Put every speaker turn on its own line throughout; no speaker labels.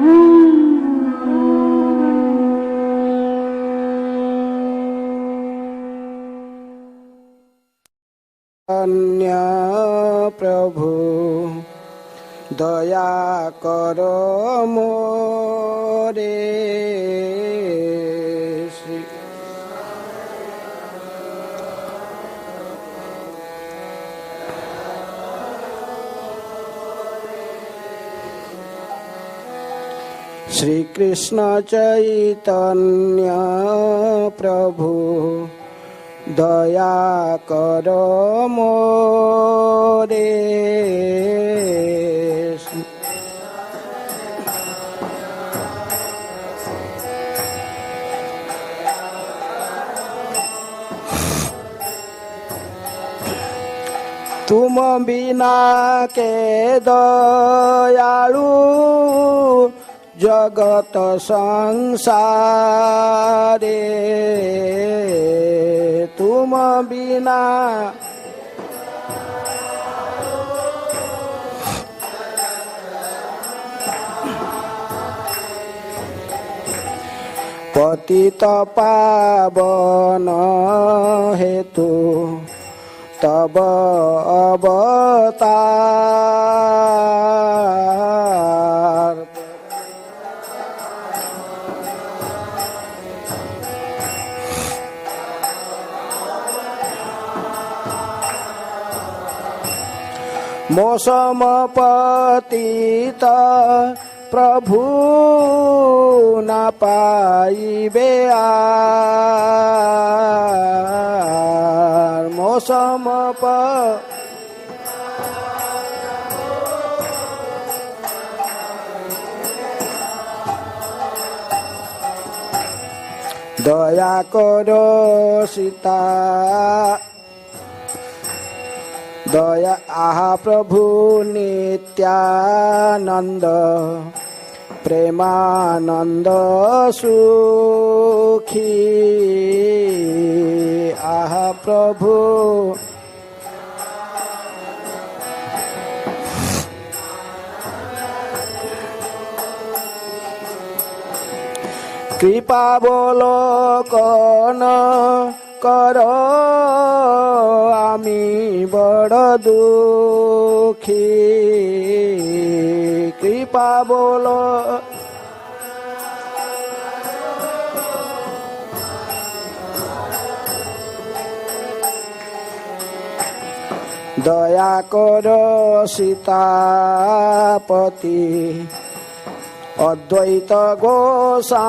अन्य प्रभु दया करो मोरे। श्री कृष्ण चैतन्य प्रभु दया करो मोरे। तुम बिना के दयालु जगत संसारे। तुम बिना पतित पावन हेतु तब अवतार। मौसम पतित प्रभु न पाइबे आर। मौसम दया करो सीता दया आहा प्रभु नित्यानंद प्रेमानंद सुखी। आहा प्रभु कृपा बोलो कौन करो आमी बड़ दुखी। कृपा बोलो दया करो सीतापति अद्वैत गोसाई।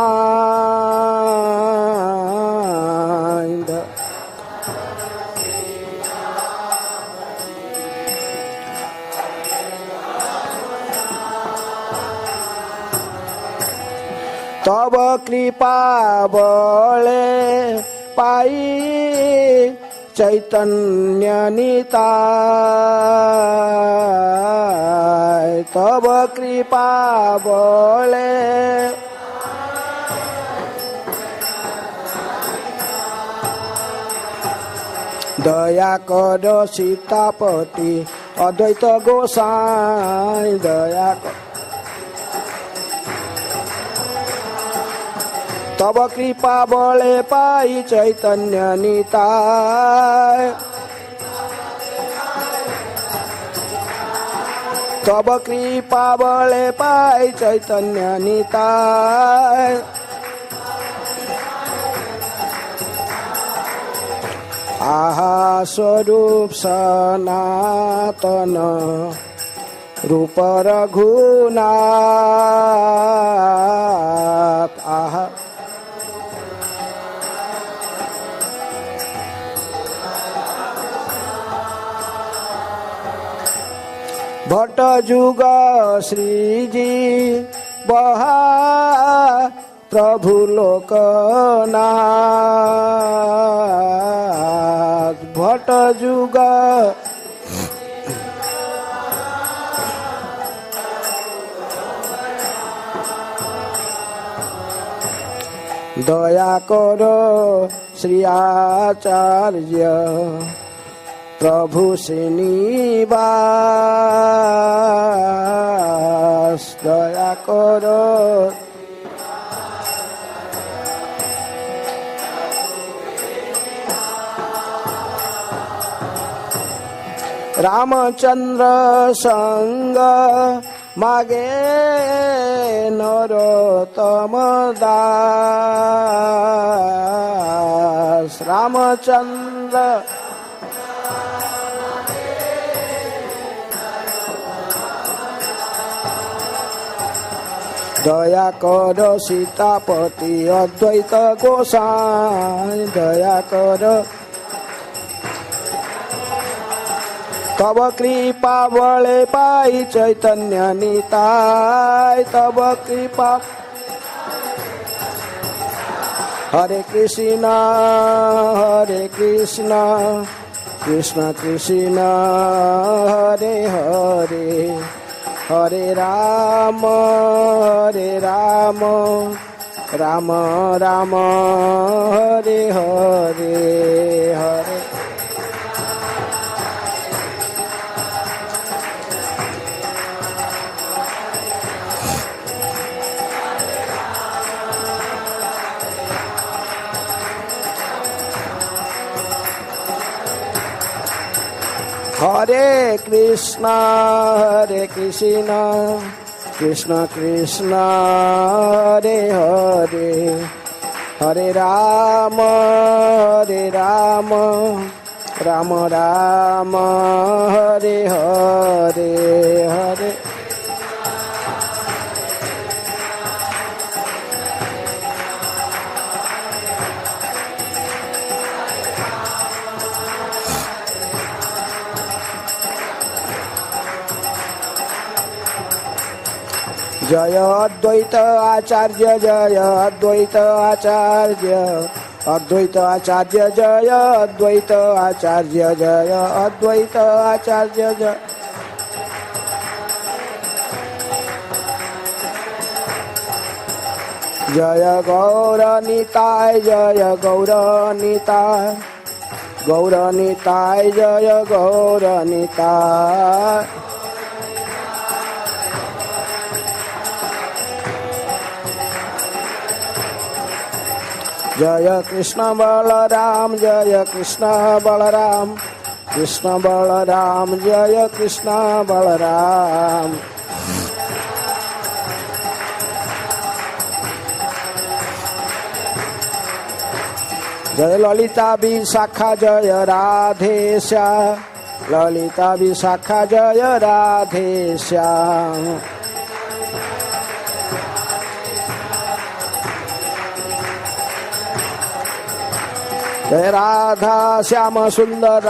तब कृपा बले पाई चैतन्य निताय। तब कृपा बले दया करो सीतापति अद्वैत गोसाई। दया कर तब कृपा बले पाई चैतन्य निताय। तब कृपा बले पाई चैतन्य निताय। आहा स्वरूप सनातन रूप रघुनाथ। आहा भट्ट जुग श्रीजी बहा प्रभु लोकनाथ। भट्ट जुग दया करो श्री आचार्य प्रभु श्रीनिवास। दया कर रामचंद्र संग मागे नरोत्तम दास रामचंद्र दया कर सीतापति अद्वैत गोसाई दया कर तब कृपा बले पाई चैतन्य निताय तब कृपा हरे कृष्ण कृष्ण कृष्ण हरे हरे हरे राम राम राम हरे हरे हरे हरे कृष्ण कृष्ण कृष्ण हरे हरे हरे राम राम राम हरे हरे हरे जय अद्वैत आचार्य जय अद्वैत आचार्य अद्वैत आचार्य जय अद्वैत आचार्य जय अद्वैत आचार्य जय जय गौर निताय जय गौर निताय गौर निताय जय गौर निताय जय कृष्ण बलराम जय कृष्ण बलराम कृष्ण बलराम जय कृष्ण बलराम जय ललिता विशाखा जय राधे श्याम ललिता विशाखा जय राधे श्याम जय राधा श्याम सुंदर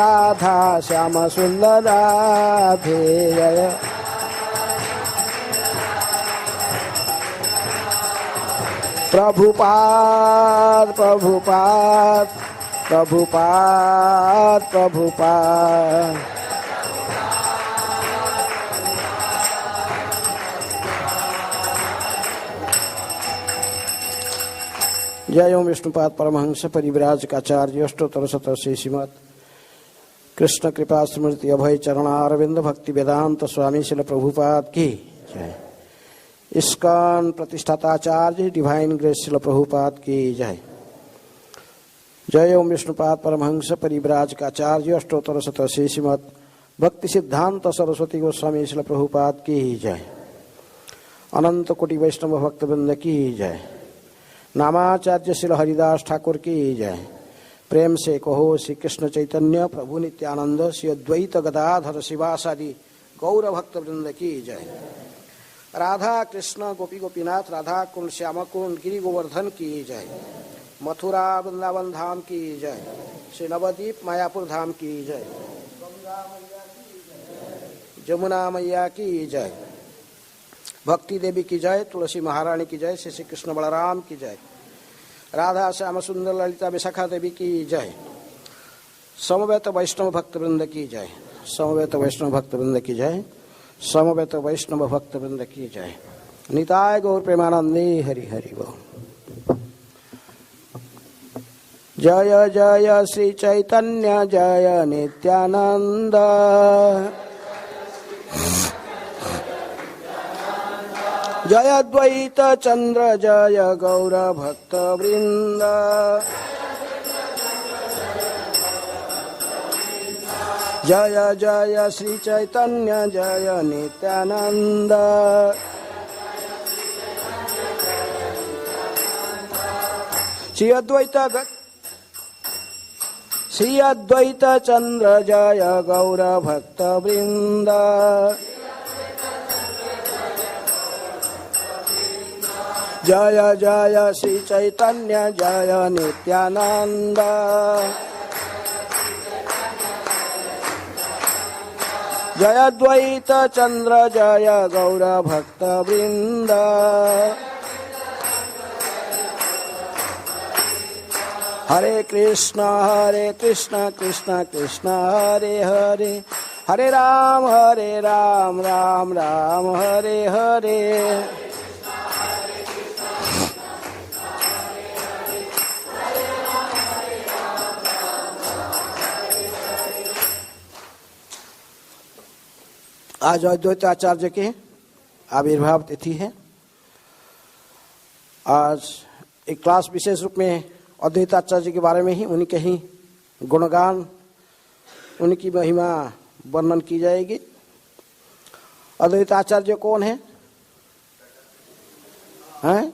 राधे जय प्रभुपाद प्रभुपाद प्रभुपाद प्रभुपाद जय ओम विष्णुपाद परमहंस परिव्राजकाचार्य अष्टोत्तर शतश्री श्रीमद कृष्ण कृपा स्मृति अभय चरणारविंद भक्ति वेदांत स्वामी शिल प्रभुपाद की जय। इस्कॉन प्रतिष्ठाताचार्य डिवाइन ग्रेस शिल प्रभुपाद की जय। जय ओम विष्णुपाद परमहंस परिव्राजकाचार्य अष्टोत्तर शतश्री श्रीमद भक्ति सिद्धांत सरस्वती गोस्वामी शिल प्रभुपाद की जय। अनंत कोटि वैष्णव भक्तवृंद की जय। नामाचार्य श्री हरिदास ठाकुर की जय। प्रेम से कहो श्री कृष्ण चैतन्य प्रभु नित्यानंद श्री अद्वैत गदाधर शिवासादि गौर भक्त वृंद की जय। राधा कृष्ण गोपी गोपीनाथ राधा कुंड श्याम कुंड गिरि गोवर्धन की जय। मथुरा वृंदावन धाम की जय। श्री नवदीप मायापुर धाम की जय। जमुना मैया की जय। भक्ति देवी की जय। तुलसी महारानी की जय। श्री कृष्ण बलराम की जय। राधा श्याम सुंदर ललिता विशाखा देवी की जय। समवेत वैष्णव भक्त वृंद की जय। समवेत वैष्णव भक्त वृंद की जय। समवेत वैष्णव भक्त वृंद की जय। निताय गौर प्रेमानंदे हरि हरि बोल। जय जय श्री चैतन्य जय नित्यानंद जय द्वैत चंद्र जय गौर भक्त वृंद जय जय श्री चैतन्य जय नित्यानंद श्री अद्वैत चंद्र जय गौर भक्त वृंद जय जय श्री चैतन्य जय नित्यानंद जय अद्वैत चंद्र जय गौर भक्त वृंद हरे कृष्ण कृष्ण कृष्ण हरे हरे हरे राम राम राम हरे हरे आज अद्वैत आचार्य के आविर्भाव तिथि है। आज एक क्लास विशेष रूप में अद्वैत आचार्य के बारे में ही उनके ही गुणगान उनकी महिमा वर्णन की जाएगी। अद्वैत आचार्य कौन है? हैं?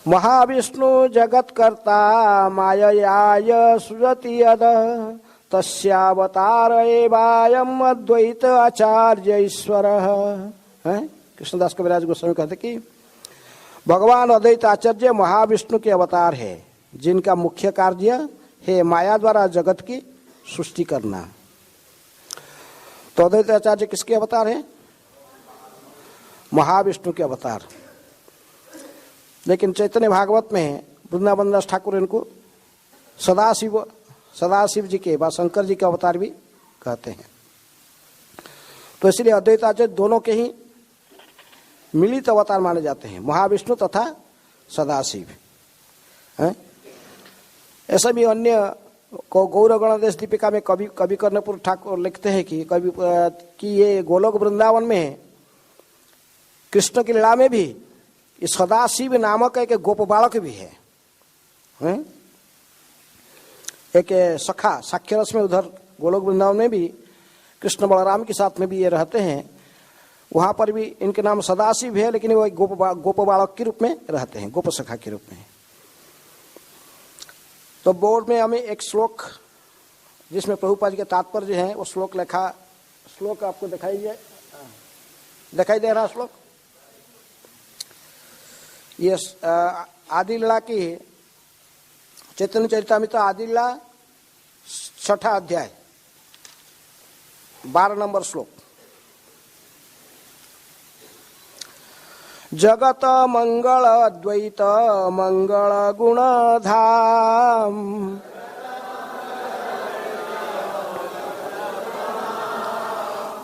महाविष्णु जगत कर्ता माययाय सृजति यद तस्यावतार एवायम अद्वैत आचार्य ईश्वर है। कृष्णदास कविराज गोस्वामी कहते कि भगवान अद्वैत आचार्य महाविष्णु के अवतार है, जिनका मुख्य कार्य है माया द्वारा जगत की सृष्टि करना। तो अद्वैत आचार्य किसके अवतार है? महाविष्णु के अवतार। लेकिन चैतन्य भागवत में वृंदावन दास ठाकुर इनको सदाशिव जी के व शंकर जी के अवतार भी कहते हैं। तो इसलिए अद्वैत आचार्य दोनों के ही मिलित अवतार माने जाते हैं, महाविष्णु तथा सदाशिव। ऐसा भी अन्य को गौर गणदेश दीपिका में कवि कर्णपुर ठाकुर लिखते हैं कि ये गोलोक वृंदावन में कृष्ण की लीला में भी इस सदाशिव नामक एक गोप बालक भी है। एक सखा साक्ष्यरस में उधर गोलोक वृंदावन में भी कृष्ण बलराम के साथ में भी ये रहते हैं। वहां पर भी इनके नाम सदाशिव है, लेकिन वो गोप बालक के रूप में रहते हैं, गोप सखा के रूप में। तो बोर्ड में हमें एक श्लोक जिसमें प्रभुपाद जी के तात्पर्य है वो श्लोक आपको दिखाई दे रहा श्लोक। ये आदि लीला की चैतन्य चरितामृत आदि लीला 6ठा अध्याय 12 नंबर श्लोक। जगत मंगल अद्वैत मंगल गुण धाम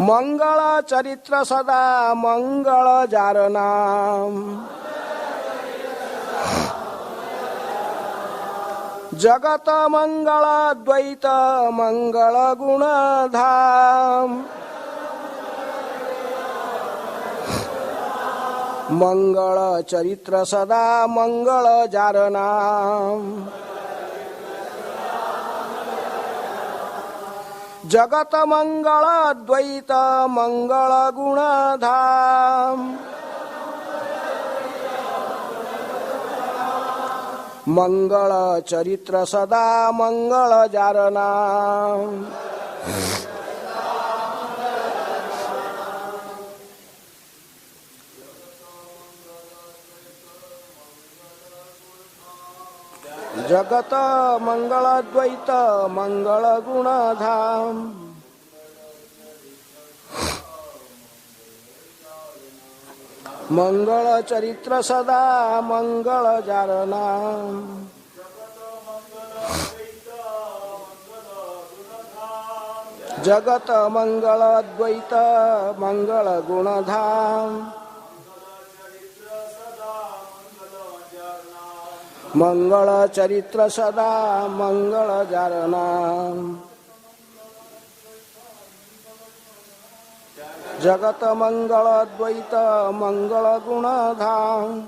मंगल चरित्र सदा मंगल जारनाम जगत मंगल अद्वैत मंगल गुण धाम मंगल चरित्र सदा मंगल जारनाम जगत मंगल अद्वैत मंगल गुण धाम मंगल चरित्र सदा मंगल जारनाम। जगत मंगल अद्वैत मंगल गुण धाम मंगल चरित्र सदा मंगल जारनाम जगत मंगल अद्वैत मंगल गुण धाम मंगल चरित्र सदा मंगल जारनाम। जगत मंगल द्वैत मंगल गुण धाम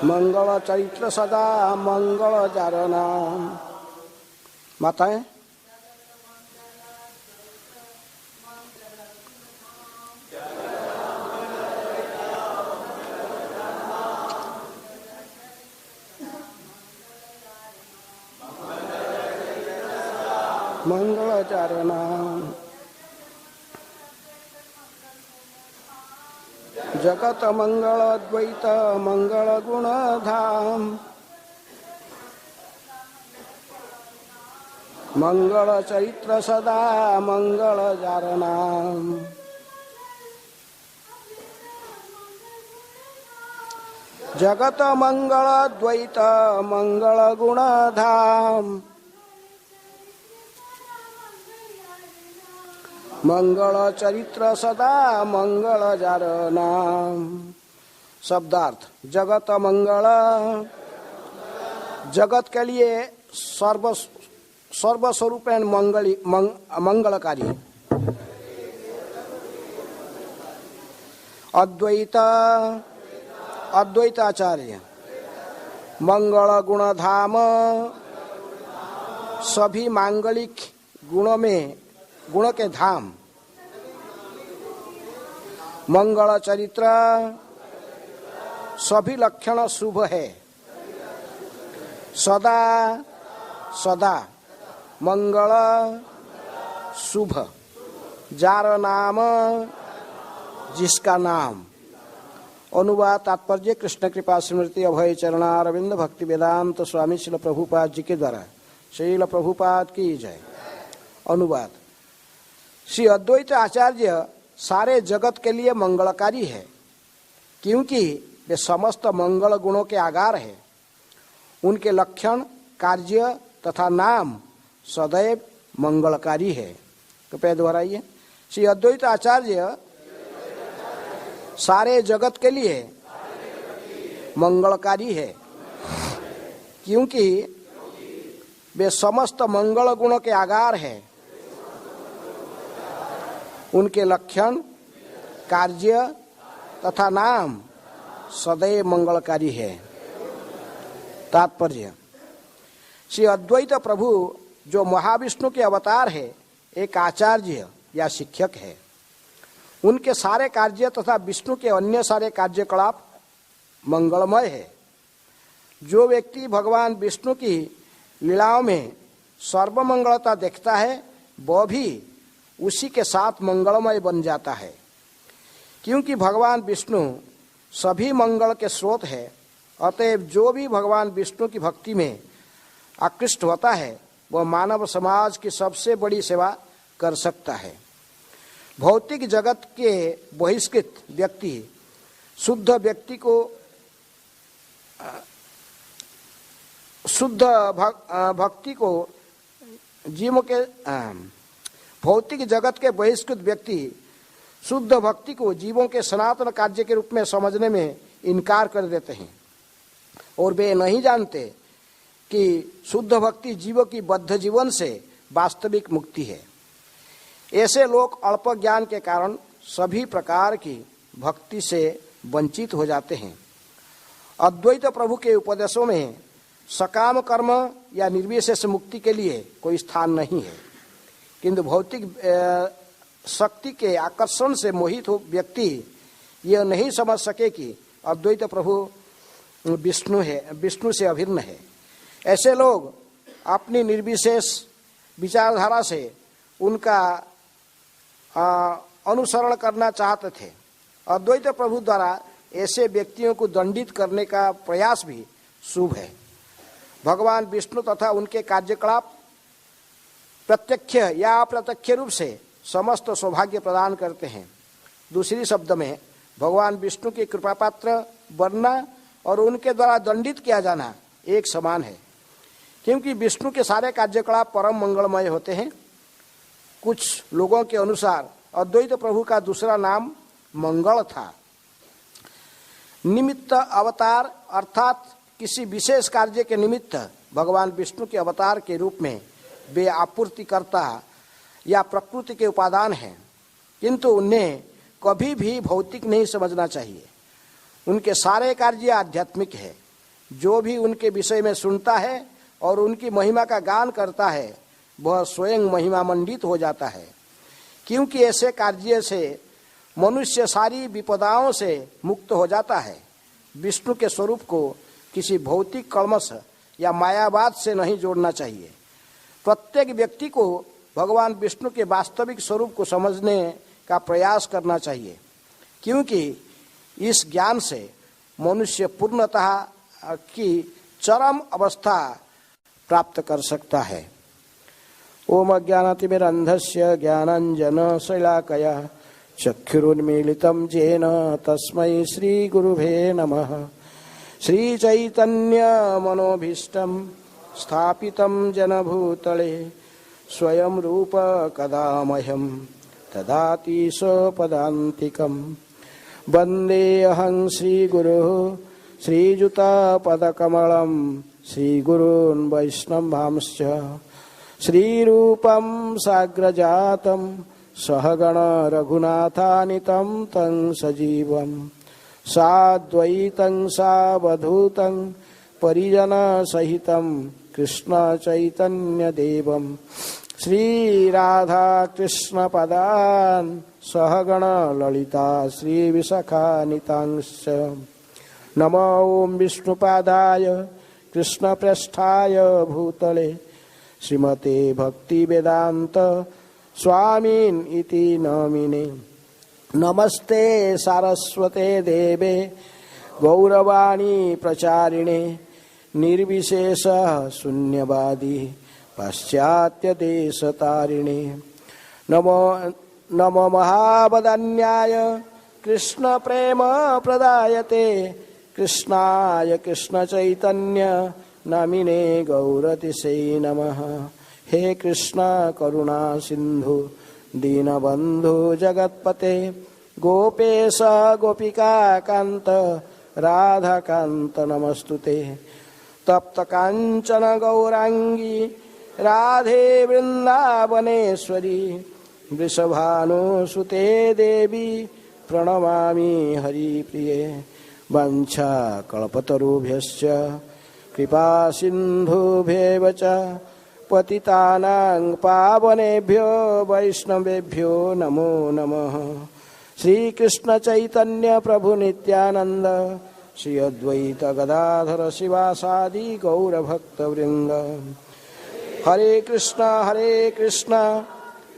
मंगल चरित्र सदा मंगल जारना। माताएं मंगल चारणा। जगत मंगल द्वैत मंगल गुण धाम मंगल चरित्र सदा मंगल जारणा। जगत मंगल द्वैत मंगल गुण धाम मंगल चरित्र सदा मंगल जारना। शब्दार्थ जगत मंगल, जगत के लिए सर्वस्वरूप मंगलकारी। अद्वैत अद्वैताचार्य। मंगल गुण धाम सभी मांगलिक गुण के धाम। मंगल चरित्र सभी लक्षण शुभ है। सदा सदा मंगल शुभ। जार नाम जिसका नाम। अनुवाद तात्पर्य कृष्ण कृपा स्मृति अभय चरणारविंद भक्ति वेदांत स्वामी श्रील प्रभुपाद जी के द्वारा। श्रील प्रभुपाद की जय। अनुवाद श्री अद्वैत आचार्य सारे जगत के लिए मंगलकारी है, क्योंकि वे समस्त मंगल गुणों के आगार है। उनके लक्षण, कार्य तथा नाम सदैव मंगलकारी है। कृपया दोहराइए। श्री अद्वैत आचार्य सारे जगत के लिए मंगलकारी है, क्योंकि वे समस्त मंगल गुणों के आगार है। उनके लक्षण, कार्य तथा नाम सदैव मंगलकारी है। तात्पर्य श्री अद्वैत प्रभु जो महाविष्णु के अवतार है, एक आचार्य या शिक्षक है। उनके सारे कार्य तथा विष्णु के अन्य सारे कार्यकलाप मंगलमय है। जो व्यक्ति भगवान विष्णु की लीलाओं में सर्वमंगलता देखता है, वह भी उसी के साथ मंगलमय बन जाता है, क्योंकि भगवान विष्णु सभी मंगल के स्रोत है। अतएव जो भी भगवान विष्णु की भक्ति में आकृष्ट होता है, वह मानव समाज की सबसे बड़ी सेवा कर सकता है। भौतिक जगत के बहिष्कृत व्यक्ति शुद्ध भक्ति को जीवों के भौतिक जगत के बहिष्कृत व्यक्ति शुद्ध भक्ति को जीवों के सनातन कार्य के रूप में समझने में इनकार कर देते हैं, और वे नहीं जानते कि शुद्ध भक्ति जीवों की बद्ध जीवन से वास्तविक मुक्ति है। ऐसे लोग अल्प ज्ञान के कारण सभी प्रकार की भक्ति से वंचित हो जाते हैं। अद्वैत प्रभु के उपदेशों में सकाम कर्म या निर्विशेष मुक्ति के लिए कोई स्थान नहीं है, किंतु भौतिक शक्ति के आकर्षण से मोहित हो व्यक्ति यह नहीं समझ सके कि अद्वैत प्रभु विष्णु से अभिन्न है। ऐसे लोग अपनी निर्विशेष विचारधारा से उनका अनुसरण करना चाहते थे। अद्वैत प्रभु द्वारा ऐसे व्यक्तियों को दंडित करने का प्रयास भी शुभ है। भगवान विष्णु तथा उनके कार्यकलाप प्रत्यक्ष या अप्रत्यक्ष रूप से समस्त सौभाग्य प्रदान करते हैं। दूसरी शब्द में भगवान विष्णु के कृपा पात्र बनना और उनके द्वारा दंडित किया जाना एक समान है, क्योंकि विष्णु के सारे कार्यकलाप परम मंगलमय होते हैं। कुछ लोगों के अनुसार अद्वैत प्रभु का दूसरा नाम मंगल था। निमित्त अवतार अर्थात किसी विशेष कार्य के निमित्त भगवान विष्णु के अवतार के रूप में वे आपूर्तिकर्ता या प्रकृति के उपादान हैं, किंतु उन्हें कभी भी भौतिक नहीं समझना चाहिए। उनके सारे कार्य आध्यात्मिक है। जो भी उनके विषय में सुनता है और उनकी महिमा का गान करता है वह स्वयं महिमा मंडित हो जाता है, क्योंकि ऐसे कार्य से मनुष्य सारी विपदाओं से मुक्त हो जाता है। विष्णु के स्वरूप को किसी भौतिक कल्मश या मायावाद से नहीं जोड़ना चाहिए। प्रत्येक व्यक्ति को भगवान विष्णु के वास्तविक स्वरूप को समझने का प्रयास करना चाहिए, क्योंकि इस ज्ञान से मनुष्य पूर्णतः की चरम अवस्था प्राप्त कर सकता है। ओम अज्ञानतिमिरन्धस्य ज्ञानाञ्जनशलाकया चक्षुरुन्मीलितं येन तस्मै श्रीगुरुवे नमः। श्रीचैतन्यमनोभीष्टं स्थापितं जनभूतले स्वयं रूप कदा मह्यं ददाति स्वपदान्तिकं। वन्देऽहं श्रीगुरुः श्रीयुतपदकमलं श्रीगुरून् वैष्णवांश्च श्रीरूपं साग्रजातं सहगण रघुनाथानितं तं सजीवं साद्वैतं सावधूतं परिजनसहितं कृष्ण चैतन्यदेवं श्रीराधाकृष्णपदान् सहगण ललिता श्रीविशाखान्वितांश्च। नमो ओं विष्णुपादाय कृष्णप्रेष्ठाय भूतले श्रीमते भक्तिवेदान्त स्वामिन् इति नामिने। नमस्ते सारस्वते देवे गौरवाणी प्रचारिणे निर्विशेष शून्यवादी पाश्चात्य देशतारिणे। नमो महावदन्याय कृष्ण प्रेम प्रदायते कृष्णाय कृष्ण चैतन्य नामिने गौरतिसे नमः। हे कृष्ण करुणा सिंधु दीनबंधु जगत्पते गोपेश गोपिका कांत राधा कांत नमस्तुते। तप्त कांचन गौरांगी राधे वृंदावनेश्वरी वृषभानुसुते देवी प्रणमामि हरिप्रिये। वंशा कल्पतरुभ्यश्च कृपा सिन्धुभ्येव च पतितानां पावनेभ्यो वैष्णवेभ्यो नमो नमः। श्री कृष्ण चैतन्य प्रभु नित्यानंद श्री अद्वैत गदाधर शिवासादि गौर भक्त वृंद। हरे कृष्ण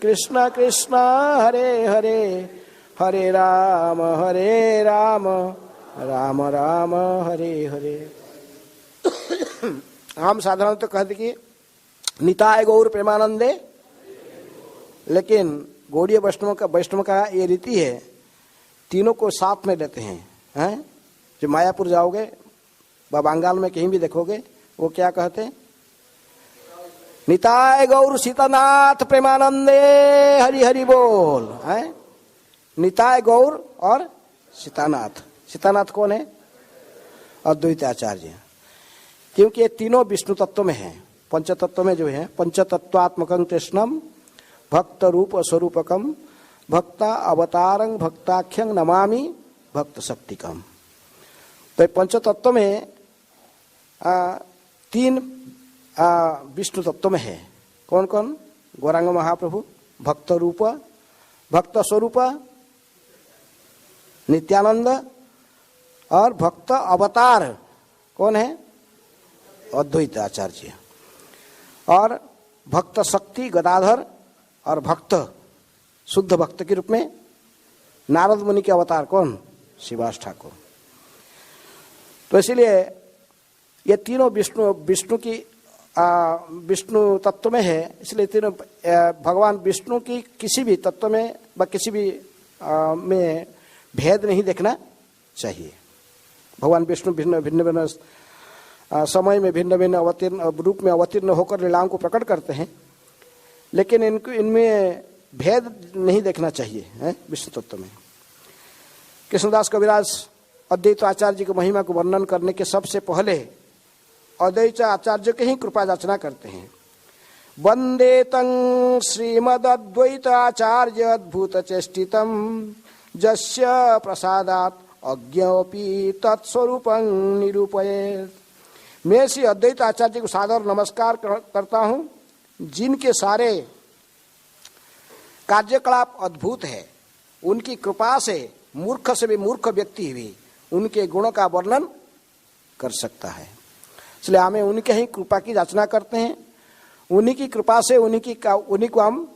कृष्ण कृष्ण हरे हरे हरे राम राम राम हरे हरे। हम साधारणतः कहते कि निताय गौर प्रेमानंदे, लेकिन गौड़ीय वैष्णव का ये रीति है, तीनों को साथ में लेते हैं। जो मायापुर जाओगे व बंगाल में कहीं भी देखोगे वो क्या कहते हैं? निताय गौर सीतानाथ प्रेमानंदे हरि हरि बोल है। निताय गौर और सीतानाथ। सीतानाथ कौन है? अद्वैत आचार्य। क्योंकि ये तीनों विष्णु तत्व में हैं। पंच तत्व में जो है पंचतत्वात्मकं कृष्णम भक्त रूप स्वरूपकम भक्ता अवतारं भक्ताख्यं नमामि भक्त शक्तिकम। तो पंच तत्व में तीन विष्णु तत्व में है। कौन कौन? गौरांग महाप्रभु भक्त रूप भक्त स्वरूप नित्यानंद और भक्त अवतार कौन है? अद्वैत आचार्य। और भक्त शक्ति गदाधर और भक्त शुद्ध भक्त के रूप में नारद मुनि के अवतार कौन? शिवास ठाकुर। तो इसलिए ये तीनों विष्णु की विष्णु तत्व में है। इसलिए तीनों भगवान विष्णु की किसी भी तत्व में व किसी भी में भेद नहीं देखना चाहिए। भगवान विष्णु भिन्न भिन्न समय में भिन्न भिन्न अवतीर्ण रूप में अवतीर्ण होकर लीलाओं को प्रकट करते हैं, लेकिन इनमें भेद नहीं देखना चाहिए है विष्णु तत्व में। कृष्णदास कविराज अद्वैत आचार्य जी की महिमा को वर्णन करने के सबसे पहले अद्वैत आचार्य के ही कृपा याचना करते हैं। वंदे तं श्रीमदद्वैताचार्य अद्भुत चेष्टितं जस्य प्रसादात् अज्ञोपि तत्स्वरूपं निरूपयेत्। मैं श्री अद्वैत आचार्य को सादर नमस्कार करता हूँ, जिनके सारे कार्यकलाप अद्भुत है। उनकी कृपा से मूर्ख से भी मूर्ख व्यक्ति भी उनके गुणों का वर्णन कर सकता है। इसलिए हमें उनके ही कृपा की याचना करते हैं। उन्हीं की कृपा से उन्हीं को हम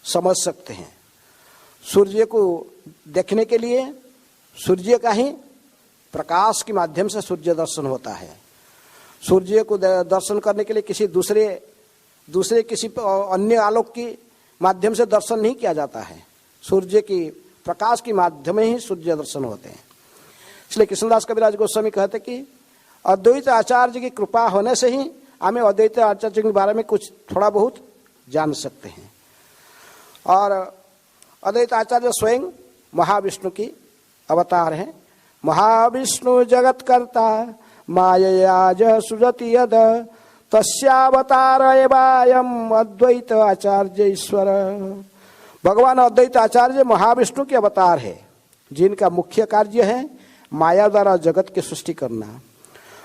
समझ सकते हैं। सूर्य को देखने के लिए सूर्य का ही प्रकाश के माध्यम से सूर्य दर्शन होता है। सूर्य को दर्शन करने के लिए किसी दूसरे किसी अन्य आलोक की माध्यम से दर्शन नहीं किया जाता है। सूर्य की प्रकाश के माध्यम ही सूर्य दर्शन होते हैं। इसलिए कृष्णदास कविराज गोस्वामी कहते कि अद्वैत आचार्य की कृपा होने से ही हमें अद्वैत आचार्य के बारे में कुछ थोड़ा बहुत जान सकते हैं। और अद्वैत आचार्य स्वयं महाविष्णु की अवतार हैं। महाविष्णु जगत कर्ता मायया ज सृजति यद तस्यावतार एवायम अद्वैत आचार्य ईश्वर। भगवान अद्वैत आचार्य महाविष्णु के अवतार है, जिनका मुख्य कार्य है माया द्वारा जगत की सृष्टि करना।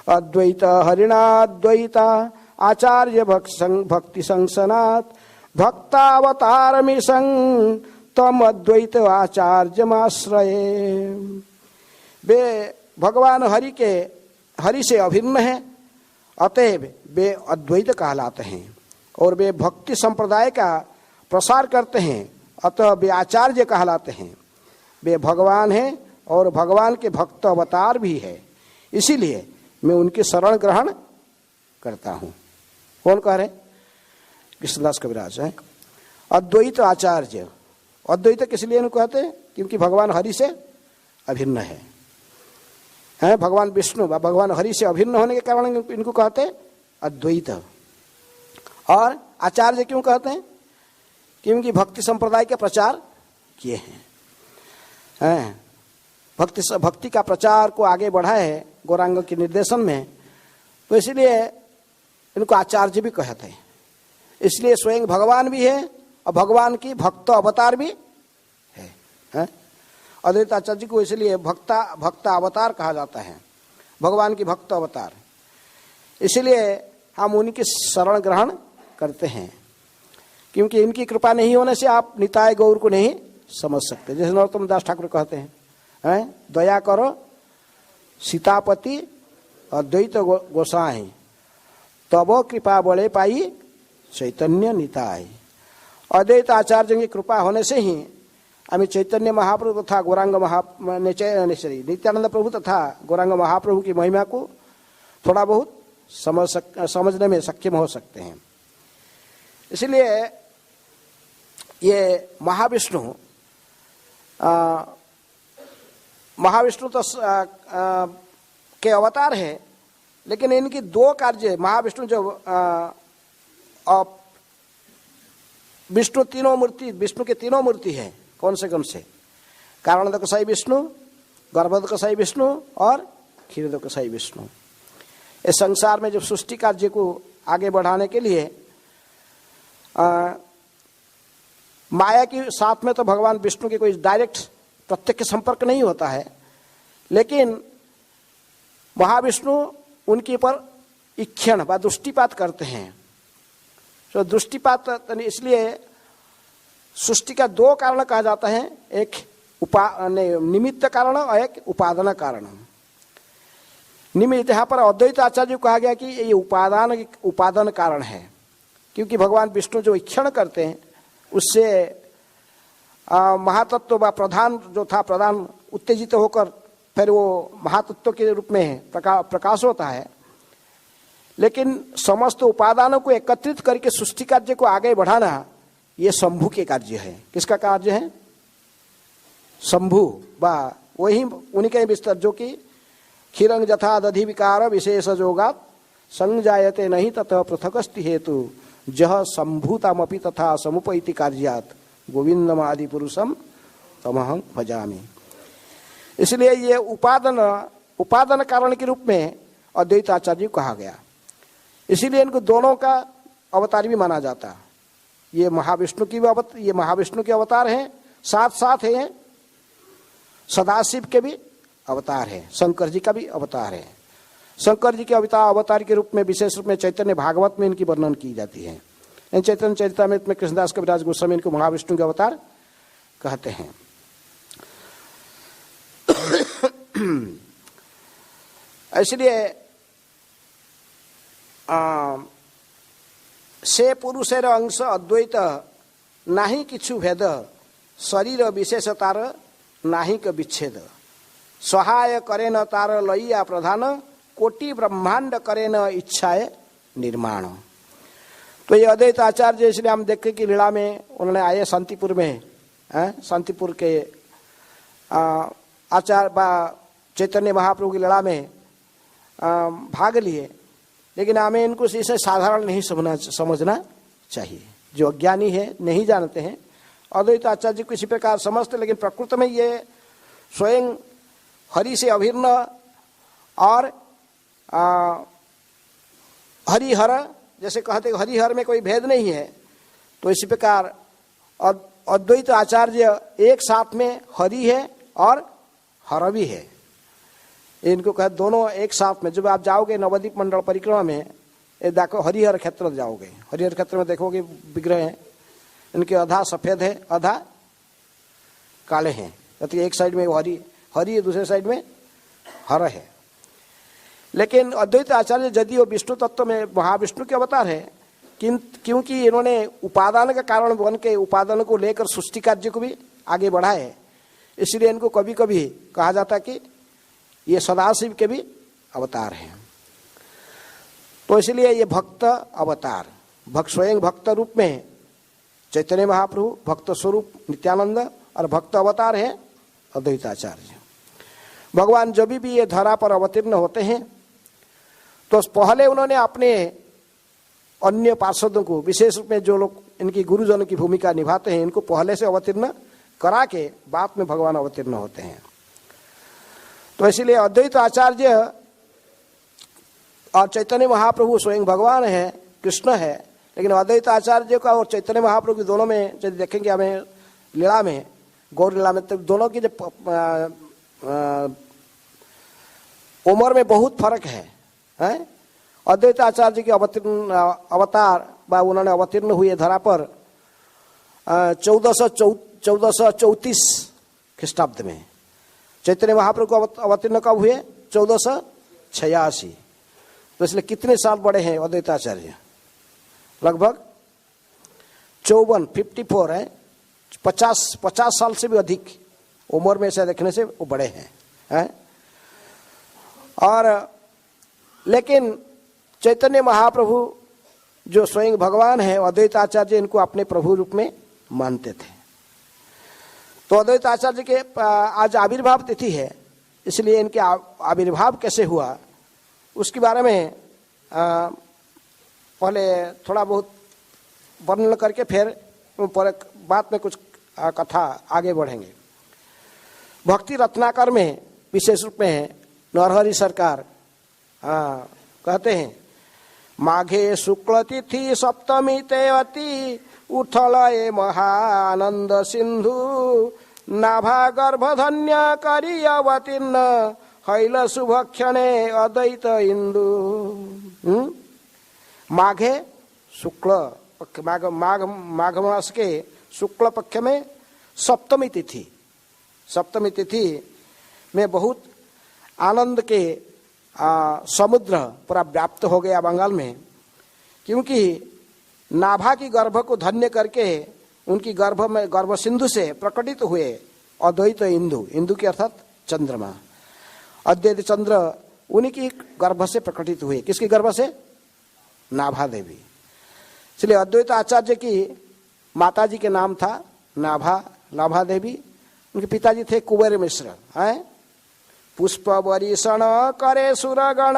अद्वैत हरिणाद्वैता आचार्य भक्ति संसनात् भक्तावतारमिशं तम अद्वैत आचार्यमाश्रये। वे भगवान हरि से अभिन्न है, अतएव वे अद्वैत कहलाते हैं। और वे भक्ति संप्रदाय का प्रसार करते हैं, अतः वे आचार्य कहलाते हैं। वे भगवान हैं और भगवान के भक्त अवतार भी है, इसीलिए मैं उनकी शरण ग्रहण करता हूँ। कौन कह रहे? कृष्णदास कविराज हैं। अद्वैत आचार्य, अद्वैत किस लिए इनको कहते हैं? क्योंकि भगवान हरि से अभिन्न है। भगवान विष्णु भगवान हरि से अभिन्न होने के कारण इनको कहते हैं अद्वैत। और आचार्य क्यों कहते हैं? क्योंकि भक्ति संप्रदाय के प्रचार किए हैं। भक्ति का प्रचार को आगे बढ़ा है गौरांग के निर्देशन में, तो इसलिए इनको आचार्य भी कहते हैं। इसलिए स्वयं भगवान भी है और भगवान की भक्त अवतार भी है। अद्वैत आचार्य को इसलिए भक्त अवतार कहा जाता है, भगवान की भक्त अवतार। इसलिए हम उनकी शरण ग्रहण करते हैं, क्योंकि इनकी कृपा नहीं होने से आप निताय गौर को नहीं समझ सकते। जैसे नरोत्तम दास ठाकुर कहते हैं, दया करो सीतापति अद्वैत गोसाई तब कृपा बड़े पाई चैतन्य निताय। अद्वैत आचार्य की कृपा होने से ही हमें चैतन्य महाप्रभु तथा गौरांग नित्यानंद प्रभु तथा गौरांग महाप्रभु की महिमा को थोड़ा बहुत समझने में सक्षम हो सकते हैं। इसलिए ये महाविष्णु तो के अवतार है, लेकिन इनकी दो कार्य महाविष्णु जो विष्णु के तीनों मूर्ति है। कौन से? कारणद कसाई विष्णु, गर्भद कसाई विष्णु और क्षीरद कसाई विष्णु। इस संसार में जब सृष्टि कार्य को आगे बढ़ाने के लिए माया के साथ में तो भगवान विष्णु के कोई डायरेक्ट प्रत्यक्ष संपर्क नहीं होता है, लेकिन महाविष्णु उनके ऊपर इक्षण व दृष्टिपात करते हैं। तो दृष्टिपात इसलिए सृष्टि का दो कारण कहा जाता है, एक निमित्त कारण और एक उपादान कारण। निमित्त यहाँ पर अद्वैत आचार्य को कहा गया कि ये उपादान कारण है, क्योंकि भगवान विष्णु जो इक्षण करते हैं उससे महातत्व व प्रधान उत्तेजित होकर फिर वो महातत्व के रूप में प्रकाश होता है। लेकिन समस्त उपादानों को एकत्रित करके सृष्टि कार्य को आगे बढ़ाना ये शंभु के कार्य है। किसका कार्य है? शंभु बा वही उन्हीं के विस्तार, जो कि क्षीरंग जथा दधि विकार विशेष जोगात संजायते नहीं ततः पृथकस्ति हेतु जह संभूतमपि तथा समुपैति कार्यात गोविंदम आदि पुरुषम तमहं भजामि। इसलिए ये उपादान कारण के रूप में अद्वैत आचार्य कहा गया। इसीलिए इनको दोनों का अवतार भी माना जाता। ये महाविष्णु के अवतार हैं, साथ साथ है सदाशिव के भी अवतार है, शंकर जी का भी अवतार है। शंकर जी के अवतार के रूप में विशेष रूप में चैतन्य भागवत में इनकी वर्णन की जाती है। चैतन्य चरितामृत में कृष्णदास कविराज गोस्वामी इनको महाविष्णु के अवतार कहते हैं। इसलिए से पुरुषेर अंश अद्वैत नाही किछु भेद, शरीर विशेषतार नाही क विच्छेद, सहाय करे न तार लइया प्रधान, कोटि ब्रह्मांड करे न इच्छाए निर्माण। तो ये अद्वैत आचार्य इसलिए हम देखें कि लीला में उन्होंने आए शांतिपुर में, शांतिपुर के आचार्य चैतन्य महाप्रभु की लीला में भाग लिए, लेकिन हमें इनको इसे साधारण नहीं समझना चाहिए। जो अज्ञानी है, नहीं जानते हैं, अद्वैत आचार्य को इसी प्रकार समझते, लेकिन प्रकृति में ये स्वयं हरि से अभिन्न और हरिहर जैसे कहते हरिहर में कोई भेद नहीं है। तो इसी प्रकार अद्वैत आचार्य एक साथ में हरि है और हर भी है, इनको कहे दोनों एक साथ में। जब आप जाओगे नवद्वीप मंडल परिक्रमा में, ये देखो हरिहर क्षेत्र जाओगे, हरिहर क्षेत्र में देखोगे विग्रह हैं, इनके आधा सफेद है आधा काले हैं। तो एक साइड में हरि है, दूसरे साइड में हर है। लेकिन अद्वैत आचार्य यदि वो विष्णु तत्व में महाविष्णु के अवतार है, क्योंकि इन्होंने उपादान का कारण बन के उपादान को लेकर सृष्टि कार्य को भी आगे बढ़ा है, इसलिए इनको कभी कभी कहा जाता कि ये सदाशिव के भी अवतार हैं। तो इसलिए ये भक्त अवतार, स्वयं भक्त रूप में चैतन्य महाप्रभु, भक्त स्वरूप नित्यानंद, और भक्त अवतार है अद्वैत आचार्य। भगवान जब भी ये धरा पर अवतीर्ण होते हैं तो पहले उन्होंने अपने अन्य पार्षदों को, विशेष रूप में जो लोग इनकी गुरुजनों की भूमिका निभाते हैं, इनको पहले से अवतीर्ण करा के बाद में भगवान अवतीर्ण होते हैं। तो इसलिए अद्वैत आचार्य और चैतन्य महाप्रभु स्वयं भगवान है, कृष्ण है, लेकिन अद्वैत आचार्य का और चैतन्य महाप्रभु की दोनों में यदि देखेंगे हमें लीला में, गौर लीला में, तो दोनों की जो उम्र में बहुत फर्क है। अद्वैत आचार्य के अवतार व उन्होंने अवतीर्ण हुए धरा पर 1434 ख्रीष्टाब्द में। चैतन्य महाप्रभु को अवतीर्ण कब हुए? 1486। तो इसलिए कितने साल बड़े हैं अद्वैत आचार्य? लगभग 54 है, 50 साल से भी अधिक उम्र में से देखने से वो बड़े हैं। और लेकिन चैतन्य महाप्रभु जो स्वयं भगवान है, अद्वैत आचार्य इनको अपने प्रभु रूप में मानते थे। तो अद्वैत आचार्य के आज आविर्भाव तिथि है, इसलिए इनके आविर्भाव कैसे हुआ उसके बारे में पहले थोड़ा बहुत वर्णन करके फिर बाद में कुछ कथा आगे बढ़ेंगे। भक्ति रत्नाकर में विशेष रूप में नरहरि सरकार कहते हैं, माघे शुक्ल तिथि सप्तमी ते अति उठलये महानंद सिंधु, नाभा गर्भधन्य करी अवतीर्ण हैल शुभ क्षणे अद्वैत इंदु। माघे शुक्ल माघ मास के शुक्ल पक्ष में सप्तमी तिथि में बहुत आनंद के समुद्र पूरा व्याप्त हो गया बंगाल में, क्योंकि नाभा की गर्भ को धन्य करके उनकी गर्भ सिंधु से प्रकटित हुए अद्वैत इंदु, इंदु के अर्थात चंद्रमा, अद्वैत चंद्र उन्हीं की गर्भ से प्रकटित हुए। किसकी गर्भ से? नाभा देवी। इसलिए अद्वैत आचार्य की माताजी के नाम था नाभा देवी, उनके पिताजी थे कुबेर मिश्र। पुष्प वरीषण करे सुरगण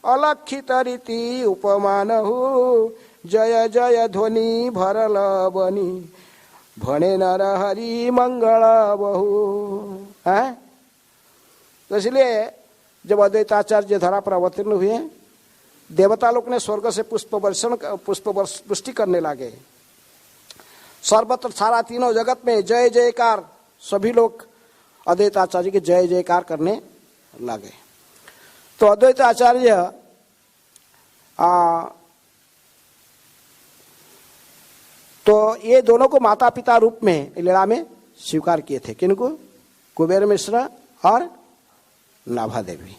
अलक्षित रीति उपमान हो, जय जय ध्वनि भरल बनी भने नर हरि मंगल बहु। तो इसलिए जब अद्वैताचार्य धरा पर अवतीर्ण हुए, देवता लोग ने स्वर्ग से पुष्प वृष्टि करने लगे। सर्वत्र सारा तीनों जगत में जय जयकार, सभी लोग अद्वैत आचार्य के जय जयकार करने लगे। तो अद्वैत आचार्य तो ये दोनों को माता पिता रूप में लीला में स्वीकार किए थे। किनको? कुबेर मिश्र और नाभा देवी।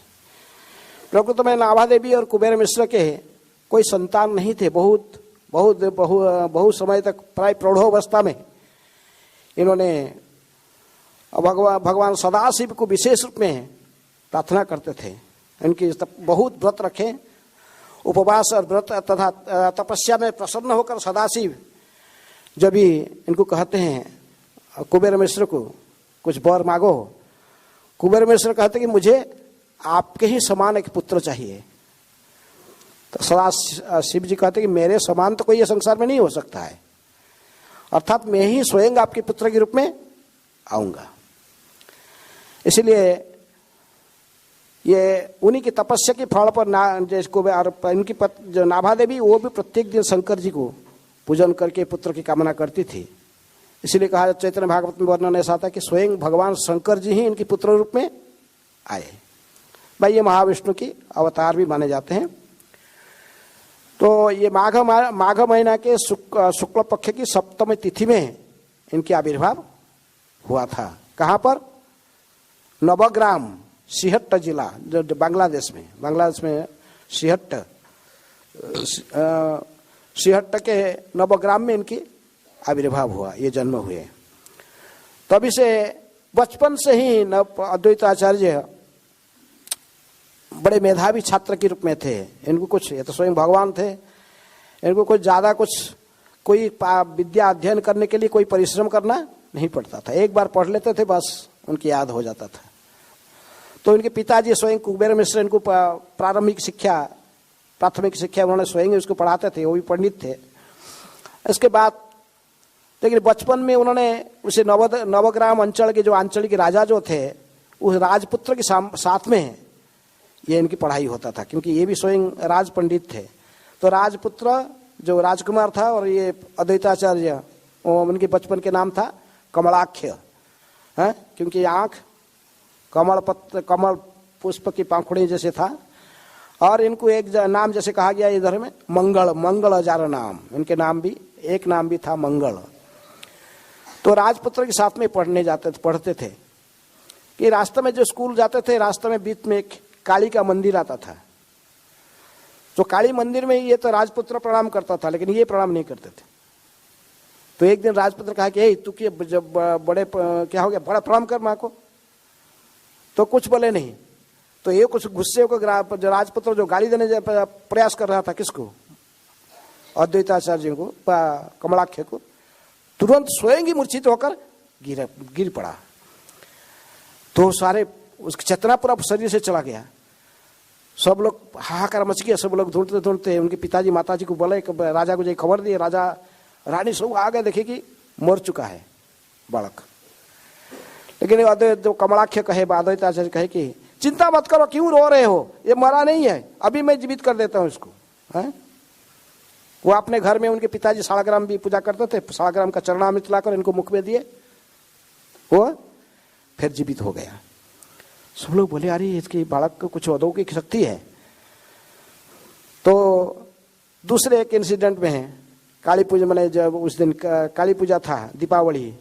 प्रकृत में नाभा देवी और कुबेर मिश्र के कोई संतान नहीं थे। बहु समय तक, प्राय प्रौढ़ावस्था में इन्होंने भगवान सदाशिव को विशेष रूप में प्रार्थना करते थे। इनकी बहुत व्रत रखे, उपवास और व्रत तथा तपस्या में प्रसन्न होकर सदाशिव जब भी इनको कहते हैं कुबेर मिश्र को कुछ वर मांगो, कुबेर मिश्र कहते कि मुझे आपके ही समान एक पुत्र चाहिए। तो सदा शिव जी कहते कि मेरे समान तो कोई ये संसार में नहीं हो सकता है, अर्थात मैं ही स्वयं आपके पुत्र के रूप में आऊंगा। इसलिए ये उन्हीं की तपस्या के फल पर जिसको इनकी जो नाभा देवी, वो भी प्रत्येक दिन शंकर जी को पूजन करके पुत्र की कामना करती थी। इसलिए कहा चैतन्य भागवत में वर्णन ऐसा था कि स्वयं भगवान शंकर जी ही इनकी पुत्र रूप में आए। भाई ये महाविष्णु की अवतार भी माने जाते हैं। तो ये माघ महीना के शुक्ल पक्ष की सप्तमी तिथि में इनकी आविर्भाव हुआ था। कहाँ पर? नवग्राम, सिहट्ट जिला, जो बांग्लादेश में सिहट्ट के नवग्राम में इनकी आविर्भाव हुआ, ये जन्म हुए। तभी से बचपन से ही अद्वैत आचार्य बड़े मेधावी छात्र के रूप में थे। इनको कुछ, ये तो स्वयं भगवान थे, इनको कुछ ज़्यादा कोई विद्या अध्ययन करने के लिए कोई परिश्रम करना नहीं पड़ता था। एक बार पढ़ लेते थे, बस उनकी याद हो जाता था। तो इनके पिताजी स्वयं कुबेर मिश्र इनको प्राथमिक शिक्षा उन्होंने स्वयं उसको पढ़ाते थे, वो भी पंडित थे। इसके बाद लेकिन बचपन में उन्होंने उसे नवग्राम अंचल के जो आंचलिक राजा जो थे, उस राजपुत्र के साथ में ये इनकी पढ़ाई होता था, क्योंकि ये भी स्वयं राज पंडित थे। तो राजपुत्र जो राजकुमार था और ये अद्वैताचार्य, उनके बचपन के नाम था कमलाख्य, है, क्योंकि आँख कमल पुष्प की पाखुड़ी जैसे था। और इनको एक नाम जैसे कहा गया इधर में मंगल हजार नाम, इनके नाम भी, एक नाम भी था मंगल। तो राजपुत्र के साथ में पढ़ते थे कि रास्ते में जो स्कूल जाते थे, रास्ते में बीच में एक काली का मंदिर आता था। तो काली मंदिर में ये तो राजपुत्र प्रणाम करता था, लेकिन ये प्रणाम नहीं करते थे। तो एक दिन राजपुत्र कहा कि तू जब बड़े क्या हो गया, बड़ा प्रणाम कर माँ को। तो कुछ बोले नहीं। तो ये कुछ गुस्से होकर जो राजपुत्र जो गाली देने प्रयास कर रहा था, किसको? अद्वैताचार्य को, कमलाख्य को, तुरंत स्वयं ही मूर्छित होकर गिर पड़ा। तो सारे उसकी चेतना पूरा शरीर से चला गया। सब लोग हाहाकार मच गया। सब लोग ढूंढते उनके पिताजी माताजी को बोले, राजा को जो खबर दी। राजा रानी सब आ गए, देखे कि मर चुका है बालक। लेकिन अद्वैत जो कमलाख्य कहे, अद्वैताचार्य कहे कि चिंता मत करो, क्यों रो रहे हो, ये मरा नहीं है, अभी मैं जीवित कर देता हूँ इसको। है? वो अपने घर में उनके पिताजी सालग्राम भी पूजा करते थे, सालग्राम का चरणामृत लाकर इनको मुख में दिए, वो फिर जीवित हो गया। सब लोग बोले अरे इसकी बालक को कुछ अलौकिक शक्ति है। तो दूसरे एक इंसिडेंट में है, काली पूजा, मैंने जब उस दिन काली पूजा था, दीपावली,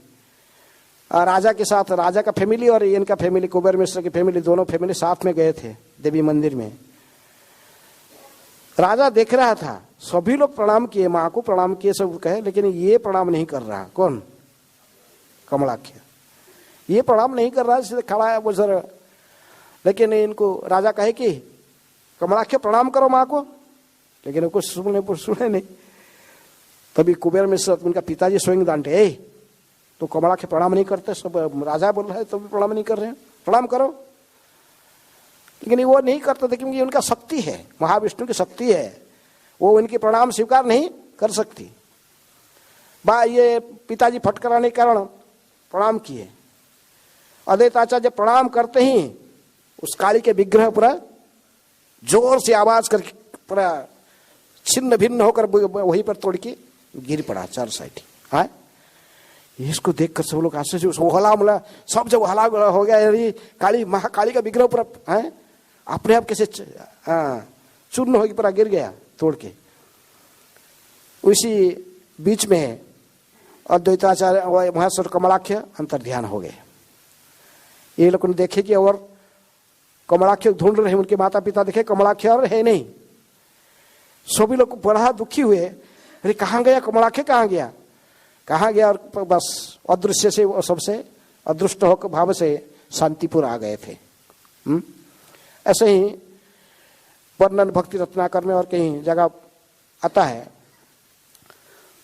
राजा के साथ, राजा का फैमिली और इनका फैमिली, कुबेर मिश्र की फैमिली, दोनों फैमिली साथ में गए थे देवी मंदिर में। राजा देख रहा था, सभी लोग प्रणाम किए, माँ को प्रणाम किए, सब कहे, लेकिन ये प्रणाम नहीं कर रहा। कौन? कमलाख्य। ये प्रणाम नहीं कर रहा, इसलिए खड़ा है वो सर। लेकिन इनको राजा कहे कि कमलाख्य प्रणाम करो माँ को, लेकिन कुछ सुने नहीं। तभी कुबेर मिश्र, उनका पिताजी स्वयं डांटे, तो कमलाख्य प्रणाम नहीं करते। सब राजा बोल रहा है तो भी प्रणाम नहीं कर रहे हैं, प्रणाम करो। लेकिन वो नहीं करते थे, क्योंकि उनका शक्ति है, महाविष्णु की शक्ति है, वो उनकी प्रणाम स्वीकार नहीं कर सकती। ये पिताजी फटकाराने के कारण प्रणाम किए। अद्वैताचार्य प्रणाम करते ही उस काली के विग्रह पूरा जोर से आवाज करके पूरा छिन्न भिन्न होकर वहीं पर तोड़ के गिर पड़ा चार साइड। हाँ, इसको देखकर सब लोग आश्चर्य, हला मुला सब जब हला हो गया, अरे काली महाकाली का विग्रह पूरा है अपने आप कैसे चूर्ण होगी, पूरा गिर गया तोड़ के। उसी बीच में अद्वैताचार्य महेश्वर कमलाख्य अंतर्ध्यान हो गए। ये लोग ने देखे कि और कमलाख्य ढूंढ रहे, उनके माता पिता देखे कमलाख्य और है नहीं। सभी लोग बड़ा दुखी हुए, अरे कहाँ गया कमलाख्य, कहाँ गया कहाँ गया, और बस अदृश्य से वो सबसे अदृष्ट होकर भाव से शांतिपुर आ गए थे। ऐसे ही वर्णन भक्ति रत्नाकर में और कहीं जगह आता है।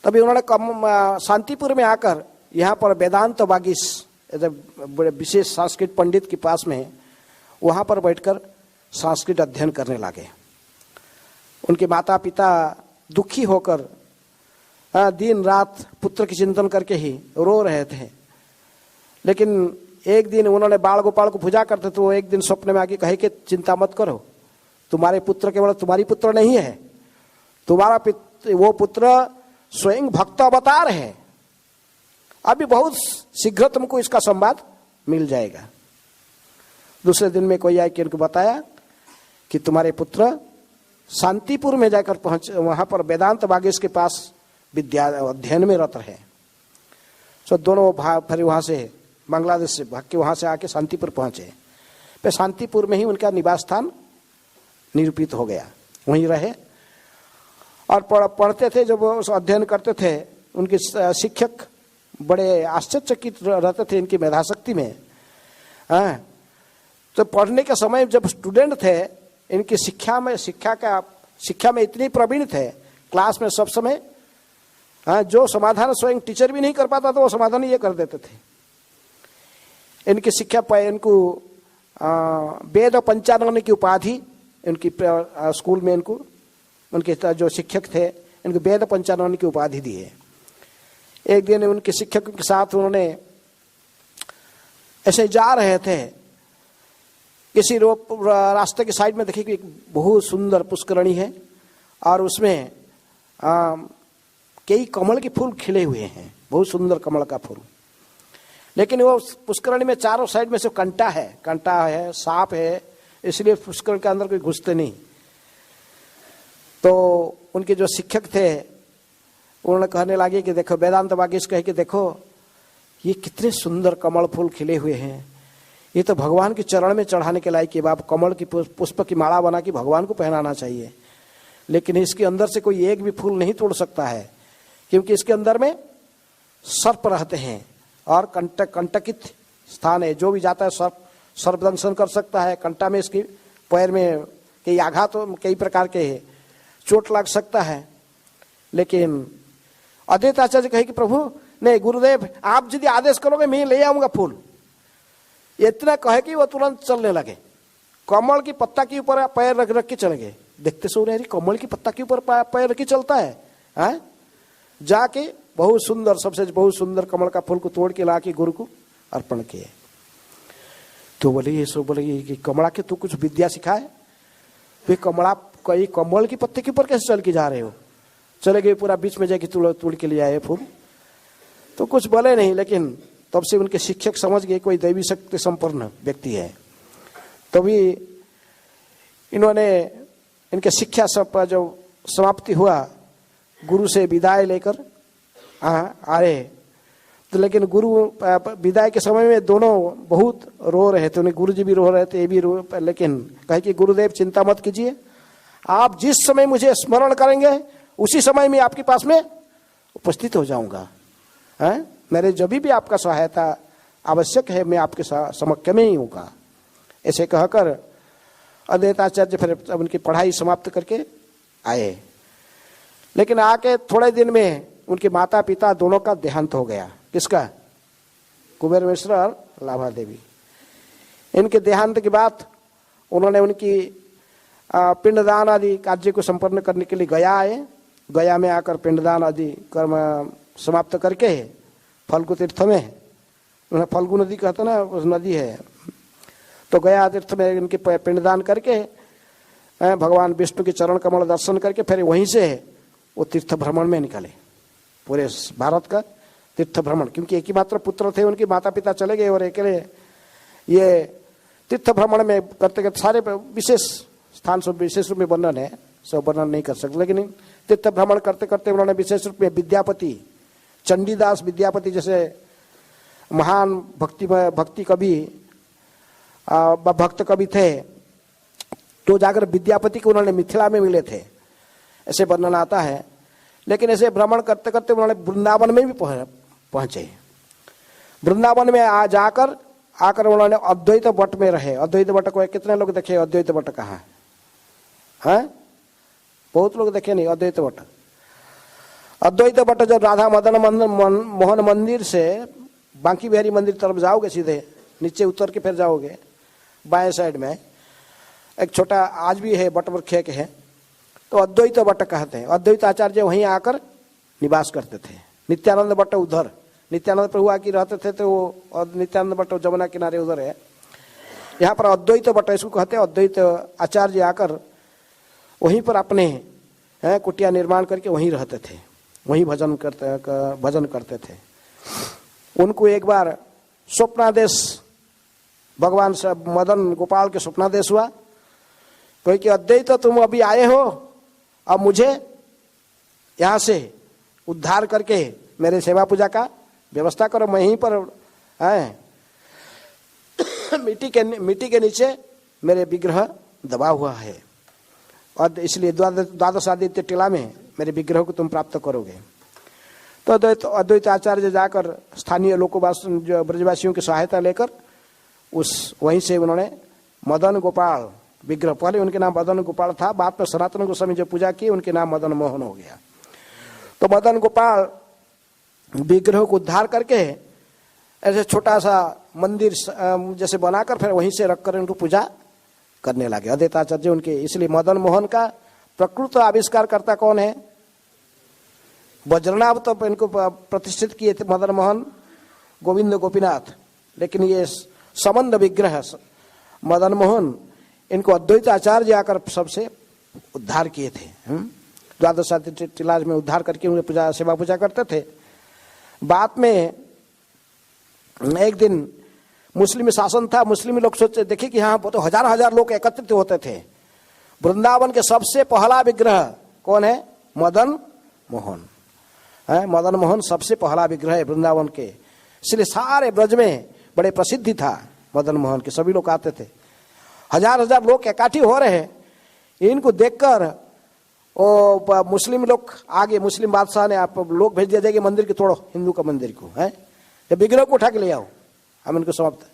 तभी उन्होंने शांतिपुर में आकर यहाँ पर वेदांत वागीश बड़े विशेष संस्कृत पंडित के पास में वहाँ पर बैठकर संस्कृत अध्ययन करने लगे। उनके माता पिता दुखी होकर दिन रात पुत्र की चिंतन करके ही रो रहे थे। लेकिन एक दिन उन्होंने बाल गोपाल को पूजा करते तो वो एक दिन स्वप्न में आके कहे कि चिंता मत करो, तुम्हारे पुत्र केवल तुम्हारी पुत्र नहीं है, तुम्हारा वो पुत्र स्वयं भक्त अवतार है, अभी बहुत शीघ्र तुमको इसका संवाद मिल जाएगा। दूसरे दिन में कोई आए कि उनको बताया कि तुम्हारे पुत्र शांतिपुर में जाकर पहुंच, वहां पर वेदांत वागीश के पास विद्या अध्ययन में रत रहे। तो दोनों फिर वहां से बांग्लादेश से भाग के वहां से आके शांतिपुर पहुंचे। फिर शांतिपुर में ही उनका निवास स्थान निरूपित हो गया, वहीं रहे और पढ़ते थे। जब उस अध्ययन करते थे उनके शिक्षक बड़े आश्चर्यचकित रहते थे इनकी मेधाशक्ति में। तो पढ़ने के समय जब स्टूडेंट थे, इनकी शिक्षा में इतने प्रवीण थे, क्लास में सब समय जो समाधान स्वयं टीचर भी नहीं कर पाता तो वो समाधान ये कर देते थे। इनकी शिक्षा पर इनको वेद पंचानन की उपाधि इनकी स्कूल में इनको उनके जो शिक्षक थे इनको वेद पंचानन की उपाधि दी है। एक दिन उनके शिक्षक के साथ उन्होंने ऐसे जा रहे थे, किसी रास्ते के साइड में देखे कि एक बहुत सुंदर पुष्करणी है और उसमें कई कमल के फूल खिले हुए हैं, बहुत सुंदर कमल का फूल। लेकिन वो पुष्करणी में चारों साइड में से कंटा है, सांप है, इसलिए पुष्करण के अंदर कोई घुसते नहीं। तो उनके जो शिक्षक थे उन्होंने कहने लगे कि देखो, वेदांत वागीश कहे कि देखो ये कितने सुंदर कमल फूल खिले हुए हैं, ये तो भगवान के चरण में चढ़ाने के लायक है। बाप कमल की पुष्प की माला बना के भगवान को पहनाना चाहिए, लेकिन इसके अंदर से कोई एक भी फूल नहीं तोड़ सकता है, क्योंकि इसके अंदर में सर्प रहते हैं और कंटकित स्थान है। जो भी जाता है सर्प दंशन कर सकता है। कंटा में इसकी पैर में कई आघात, कई प्रकार के चोट लग सकता है। लेकिन अद्वैत आचार्य कहे कि प्रभु नहीं, गुरुदेव आप यदि आदेश करोगे मैं ले आऊंगा फूल। इतना कहे कि वो तुरंत चलने लगे, कमल की पत्ता के ऊपर पैर रख के चले गए। देखते सो रहे कमल की पत्ता के ऊपर पैर रख के चलता है। जाके बहुत सुंदर, सबसे बहुत सुंदर कमल का फूल को तोड़ के ला के गुरु को अर्पण किए। तो बोले कि कमला के तू कुछ विद्या सिखाए, तो कमल की पत्ते के ऊपर कैसे चल के जा रहे हो? चले गए, पूरा बीच में जाके तोड़ के ले आए फूल। तो कुछ बोले नहीं, लेकिन तब से उनके शिक्षक समझ गए कोई दैवी शक्ति संपन्न व्यक्ति है। तभी इन्होंने इनके शिक्षा सब जो समाप्ति हुआ, गुरु से विदाई लेकर आए। तो लेकिन गुरु विदाई के समय में दोनों बहुत रो रहे थे, उन्हें गुरु जी भी रो रहे थे, ये भी रो। लेकिन कहे कि गुरुदेव चिंता मत कीजिए, आप जिस समय मुझे स्मरण करेंगे उसी समय मैं आपके पास में उपस्थित हो जाऊंगा। मेरे जब भी आपका सहायता आवश्यक है मैं आपके समक्ष में ही होगा। ऐसे कहकर अद्वैताचार्य फिर उनकी पढ़ाई समाप्त करके आए। लेकिन आके थोड़े दिन में उनके माता पिता दोनों का देहांत हो गया। किसका? कुबेर मिश्र और लाभा देवी। इनके देहांत के बाद उन्होंने उनकी पिंडदान आदि कार्य को संपन्न करने के लिए गया आए। गया में आकर पिंडदान आदि कर्म समाप्त करके फल्गु तीर्थ में, उन्हें फल्गु नदी कहते ना, उस नदी है, तो गया तीर्थ में इनके पिंडदान करके भगवान विष्णु के चरण कमल दर्शन करके फिर वहीं से वो तीर्थ भ्रमण में निकले, पूरे भारत का तीर्थ भ्रमण, क्योंकि एक ही मात्र पुत्र थे, उनके माता पिता चले गए और अकेले ये तीर्थ भ्रमण में करते करते सारे विशेष स्थान सब विशेष रूप में वर्णन है, सब वर्णन नहीं कर सकते, लेकिन तीर्थ भ्रमण करते करते उन्होंने विशेष रूप में विद्यापति, चंडीदास विद्यापति जैसे महान भक्ति कवि भक्त कवि थे, तो जाकर विद्यापति को उन्होंने मिथिला में मिले थे, ऐसे वर्णन आता है। लेकिन ऐसे भ्रमण करते करते उन्होंने वृंदावन में भी पहुंचे। वृंदावन में आकर उन्होंने अद्वैत वट में रहे। अद्वैत वट को कितने लोग देखे? अद्वैत वट कहाँ है? बहुत लोग देखे नहीं अद्वैत वट। अद्वैत वट जब राधा मदन मोहन मंदिर से बांकी बिहारी मंदिर तरफ जाओगे, सीधे नीचे उतर के फिर जाओगे, बाएं साइड में एक छोटा आज भी है वट वृक्ष के है, तो अद्वैत वट कहते हैं। अद्वैत आचार्य वहीं आकर निवास करते थे। नित्यानंद वट उधर, नित्यानंद प्रभु आके रहते थे, तो वो नित्यानंद वट जमुना किनारे उधर है। यहाँ पर अद्वैत वट इसको कहते हैं। अद्वैत आचार्य आकर वहीं पर अपने कुटिया निर्माण करके वहीं रहते थे, वहीं भजन करते थे। उनको एक बार स्वप्नादेश भगवान से मदन गोपाल के स्वप्नादेश हुआ, कोई कि अद्वैत तुम अभी आए हो, अब मुझे यहाँ से उद्धार करके मेरे सेवा पूजा का व्यवस्था करो। मैं यहीं पर मिट्टी के नीचे मेरे विग्रह दबा हुआ है, और इसलिए द्वादश आदित्य टीला में मेरे विग्रह को तुम प्राप्त करोगे। तो अद्वैत आचार्य जाकर स्थानीय लोकवास ब्रजवासियों की सहायता लेकर वहीं से उन्होंने मदन गोपाल विग्रह, पहले उनके नाम मदन गोपाल था, बाद में सनातन गोस्वामी जो पूजा की उनके नाम मदन मोहन हो गया। तो मदन गोपाल विग्रह को उद्धार करके ऐसे छोटा सा मंदिर जैसे बनाकर फिर वहीं से रखकर उनको पूजा करने लगे अद्वैत आचार्य उनके। इसलिए मदन मोहन का प्रकृत आविष्कार करता कौन है? वज्रनाभ तो इनको प्रतिष्ठित किए थे मदन मोहन गोविंद गोपीनाथ, लेकिन ये संबंध विग्रह मदन मोहन इनको अद्वैत आचार्य आकर सबसे उद्धार किए थे। द्वादश टीला में उद्धार करके उन्हें पूजा सेवा पूजा करते थे। बाद में एक दिन मुस्लिम शासन था, मुस्लिम लोग सोचे देखे कि यहाँ तो हजार लोग एकत्रित होते थे। वृंदावन के सबसे पहला विग्रह कौन है? मदन मोहन है। मदन मोहन सबसे पहला विग्रह है वृंदावन के, इसलिए सारे ब्रज में बड़े प्रसिद्धि था मदन मोहन के, सभी लोग आते थे। हजार लोग इकट्ठे हो रहे हैं। इनको देखकर वो मुस्लिम लोग आगे, मुस्लिम बादशाह ने आप लोग भेज दिया जाएगा मंदिर के तोड़ो, हिंदू का मंदिर को है, ये विग्रह को उठा के ले आओ, हम इनको समाप्त।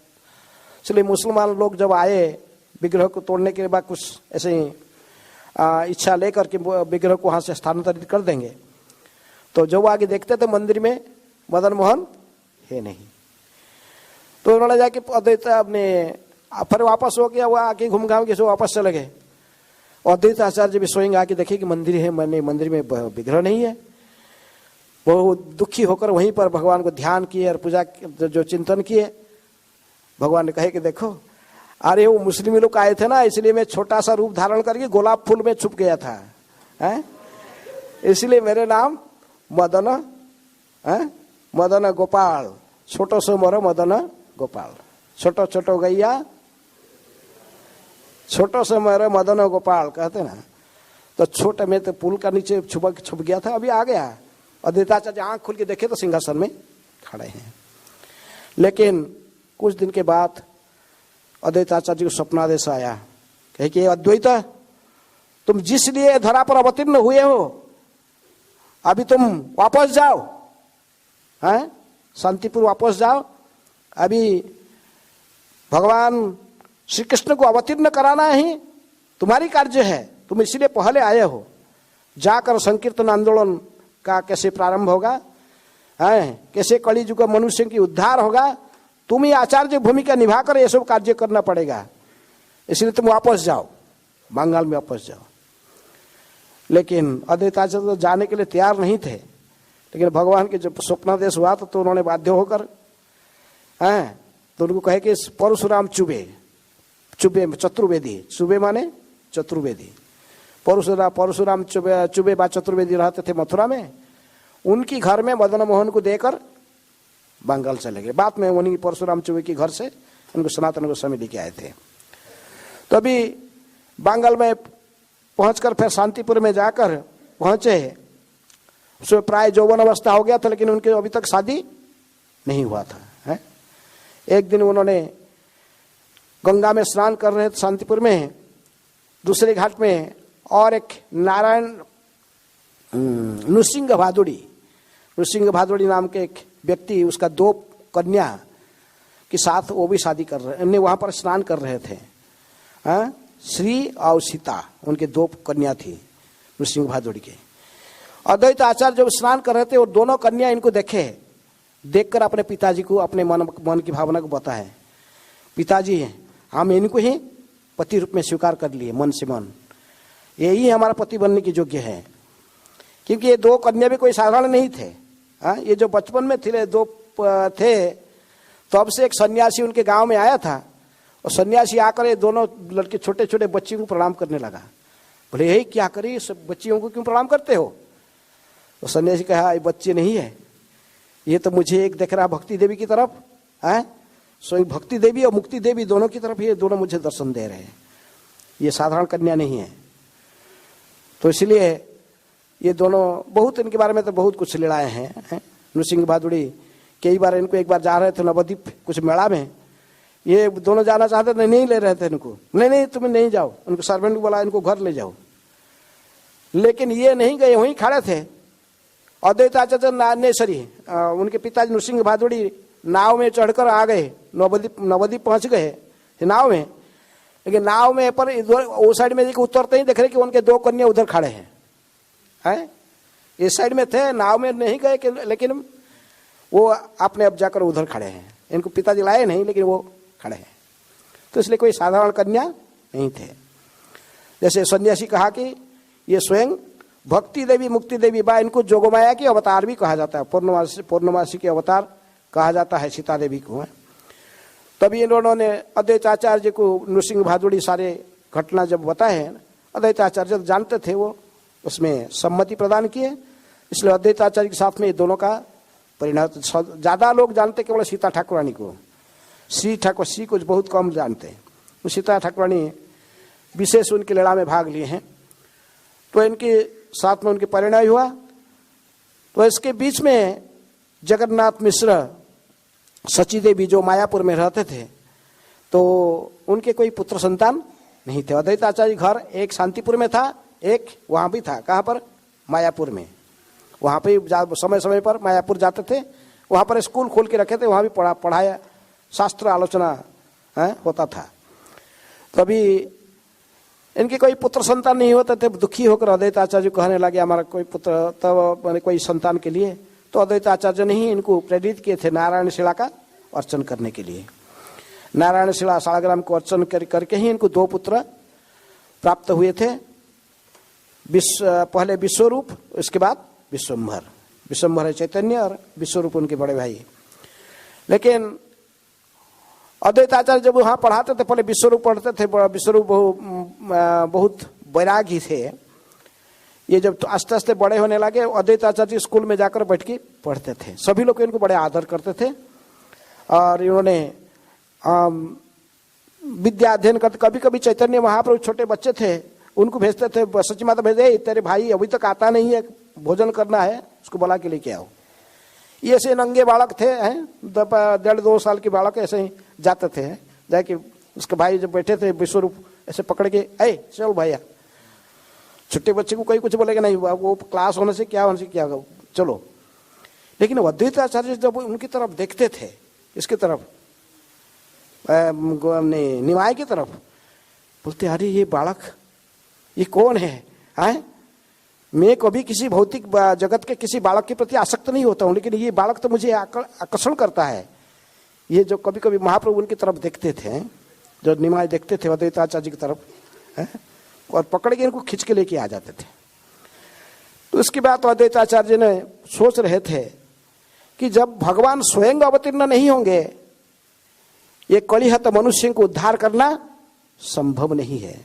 इसलिए मुसलमान लोग जब आए विग्रह को तोड़ने के बाद कुछ ऐसे ही इच्छा लेकर के विग्रह को वहां से स्थानांतरित कर देंगे, तो जब आगे देखते थे मंदिर में मदन मोहन है नहीं। तो उन्होंने जाके अद्वैत अपने फिर वापस हो गया, वो आके घूम घाम के सो वापस चले गए। अद्वैत आचार्य भी स्वयं आके देखे कि मंदिर है, मैंने मंदिर में विग्रह नहीं है। वो दुखी होकर वहीं पर भगवान को ध्यान किए और पूजा जो चिंतन किए। भगवान ने कहे कि देखो, अरे वो मुस्लिम लोग आए थे ना, इसलिए मैं छोटा सा रूप धारण करके गोलाब फूल में छुप गया था, है? इसलिए मेरे नाम मदन है, मदन गोपाल, छोटो सो मोरो मदन गोपाल, छोटो छोटो गैया छोटो से मेरे मदन गोपाल कहते ना। तो छोटे में तो पुल का नीचे छुप गया था, अभी आ गया। अद्वैताचार्य आंख खुल के देखे तो सिंहासन में खड़े हैं। लेकिन कुछ दिन के बाद अद्वैताचार्य को स्वप्नादेश आया, कहे कि अद्वैत तुम जिस लिए धरा पर अवतीर्ण हुए हो, अभी तुम वापस जाओ, हैं, शांतिपुर वापस जाओ। अभी भगवान श्री कृष्ण को अवतीर्ण कराना ही तुम्हारी कार्य है, तुम इसलिए पहले आए हो। जाकर संकीर्तन आंदोलन का कैसे प्रारंभ होगा, है, कैसे कलियुग मनुष्य की उद्धार होगा, तुम ही आचार्य भूमिका निभाकर ये सब कार्य करना पड़ेगा, इसलिए तुम वापस जाओ, बंगाल में वापस जाओ। लेकिन अद्वैताचार्य तो जाने के लिए तैयार नहीं थे, लेकिन भगवान के जब स्वप्नादेश हुआ तो उन्होंने बाध्य होकर, तो उनको कहे कि परशुराम चुबे चतुर्वेदी, चुबे माने चतुर्वेदी। परशुराम चुबे बा चतुर्वेदी रहते थे मथुरा में, उनकी घर में मदन मोहन को देकर बंगाल चले गए। बाद में उन्हीं परशुराम चुबे के घर से उनको सनातन गोस्वामी लेके आए थे। तो अभी बंगाल में पहुंचकर फिर शांतिपुर में जाकर पहुंचे, उसमें प्राय यौवन अवस्था हो गया था, लेकिन उनके अभी तक शादी नहीं हुआ था है? एक दिन उन्होंने गंगा में स्नान कर रहे थे शांतिपुर में, दूसरे घाट में, और एक नारायण नृसिंह भादुड़ी नाम के एक व्यक्ति, उसका 2 कन्या के साथ वो भी शादी कर रहे, वहां पर स्नान कर रहे थे। श्री और सीता उनके 2 कन्या थी नृसिंह भादुड़ी के। अद्वैत आचार्य जब स्नान कर रहे थे, वो दोनों कन्या इनको देखकर अपने पिताजी को अपने मन की भावना को बताए, पिताजी हम इनको ही पति रूप में स्वीकार कर लिए मन से मन, यही हमारा पति बनने की योग्य है। क्योंकि ये 2 कन्या भी कोई साधारण नहीं थे। ये जो बचपन में थे 2 थे, तब से एक सन्यासी उनके गांव में आया था, और सन्यासी आकर ये दोनों लड़के छोटे छोटे बच्चियों को प्रणाम करने लगा। बोले यही क्या करी, सब बच्चियों को क्यों प्रणाम करते हो? तो सन्यासी कहा ये बच्चे नहीं है, ये तो मुझे एक देख रहा भक्ति देवी की तरफ है, स्वयं भक्ति देवी और मुक्ति देवी दोनों की तरफ ये दोनों मुझे दर्शन दे रहे हैं, ये साधारण कन्या नहीं है। तो इसलिए ये दोनों बहुत, इनके बारे में तो बहुत कुछ लड़ाए हैं। नृसिंह भादुड़ी कई बार इनको, एक बार जा रहे थे नवद्वीप कुछ मेला में, ये दोनों जाना चाहते थे, नहीं ले रहे थे इनको, नहीं तुम नहीं जाओ, उनको सर्वेंट को बोला इनको घर ले जाओ, लेकिन ये नहीं गए, वहीं खड़े थे। अद्वैत आचार्य उनके पिताजी नृसिंह भादुड़ी नाव में चढ़कर आ गए, नवद्वीप पहुंच गए नाव में, लेकिन नाव में पर उस साइड में उतरते ही देख रहे कि उनके 2 कन्या उधर खड़े हैं। इस साइड में थे, नाव में नहीं गए, लेकिन वो अपने अब जाकर उधर खड़े हैं। इनको पिताजी लाए नहीं, लेकिन वो खड़े हैं। तो इसलिए कोई साधारण कन्या नहीं थे। जैसे सन्यासी कहा कि ये स्वयं भक्ति देवी मुक्ति देवी बा, इनको जोगमाया की अवतार भी कहा जाता है, पूर्णमासी के अवतार कहा जाता है सीता देवी को। तभी इन्होंने अद्वैत आचार्य को नृसिंह भादुड़ी सारे घटना जब बताए, अद्वैत आचार्य जानते थे, वो उसमें सम्मति प्रदान किए। इसलिए अद्वैत आचार्य के साथ में ये दोनों का परिणाम, ज्यादा लोग जानते केवल सीता ठाकुरानी को, श्री को बहुत कम जानते हैं। सीता ठाकुरानी विशेष उनके लड़ा में भाग लिए हैं, तो इनके साथ में उनके परिणय हुआ। तो इसके बीच में जगन्नाथ मिश्र सची देवी जो मायापुर में रहते थे, तो उनके कोई पुत्र संतान नहीं थे। अद्वैत आचार्य घर एक शांतिपुर में था, एक वहां भी था, कहाँ पर, मायापुर में। वहां पे समय समय पर मायापुर जाते थे, वहां पर स्कूल खोल के रखे थे, वहां भी पढ़ाया, शास्त्र आलोचना होता था। तभी इनके कोई पुत्र संतान नहीं होते थे, दुखी होकर अद्वैत आचार्य कहने लगे हमारा कोई पुत्र, तब मैंने कोई संतान के लिए, तो अद्वैत आचार्य ने ही इनको प्रेरित किए थे नारायण शिला का अर्चन करने के लिए। नारायण शिला शालग्राम को अर्चन करके ही इनको 2 पुत्र प्राप्त हुए थे, पहले विश्वरूप, उसके बाद विश्वम्भर। विश्वम्भर है चैतन्य और विश्वरूप उनके बड़े भाई। लेकिन अद्वैत आचार्य जब वहाँ पढ़ाते थे, पहले विश्वरूप पढ़ते थे, विश्वरूप बहुत वैरागी थे। ये जब तो आस्ते आस्ते बड़े होने लगे, अद्वैत आचार्य स्कूल में जाकर बैठ के पढ़ते थे, सभी लोग इनको बड़े आदर करते थे। और इन्होंने विद्या अध्ययन करते, कभी कभी चैतन्य महाप्रभु छोटे बच्चे थे उनको भेजते थे, सची माता भेजे, तेरे भाई अभी तक आता नहीं है, भोजन करना है, उसको बुला के लेके आओ। ये ऐसे नंगे बालक थे, 1.5-2 साल के बालक ऐसे ही जाते थे, जाके उसके भाई जब बैठे थे विश्वरूप ऐसे पकड़ के, चल भैया, छोटे बच्चे को कोई कुछ बोलेगा नहीं, वो क्लास होने से क्या होने से क्या, चलो। लेकिन अद्वैत आचार्य जब उनकी तरफ देखते थे, इसकी तरफ निमाय की तरफ, बोलते अरे ये बालक ये कौन है? मैं कभी किसी भौतिक जगत के किसी बालक के प्रति आसक्त नहीं होता हूँ, लेकिन ये बालक तो मुझे आकर्षण करता है। ये जो कभी कभी महाप्रभु उनकी तरफ देखते थे, जो निमाय देखते थे अद्वैत आचार्य की तरफ, और पकड़ के इनको खींच के लेके आ जाते थे। तो उसके बाद तो अद्वैत आचार्य ने सोच रहे थे कि जब भगवान स्वयं अवतीर्ण नहीं होंगे, ये कलिहत मनुष्य को उद्धार करना संभव नहीं है।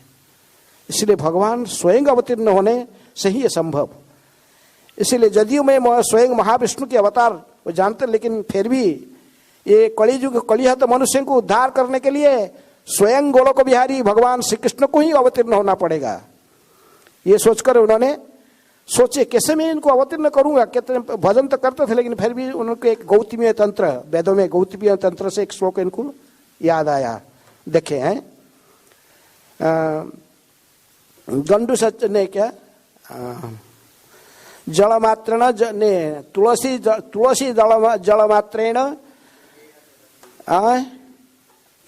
इसलिए भगवान स्वयं अवतीर्ण होने से ही ये संभव। इसीलिए यदियो में स्वयं महाविष्णु के अवतार वो जानते, लेकिन फिर भी ये कलियुग कलिहत मनुष्य को उद्धार करने के लिए स्वयं गोलोक बिहारी भगवान श्री कृष्ण को ही अवतीर्ण होना पड़ेगा। ये सोचकर उन्होंने सोचे कैसे मैं इनको अवतीर्ण करूंगा। कितने भजन तो करते थे, लेकिन फिर भी उनको एक गौतमीय तंत्र, वेदों में गौतमीय तंत्र से एक श्लोक इनको याद आया। देखे हैं गंडू सच ने क्या जलमात्रेण ने तुलसी जलमात्रेण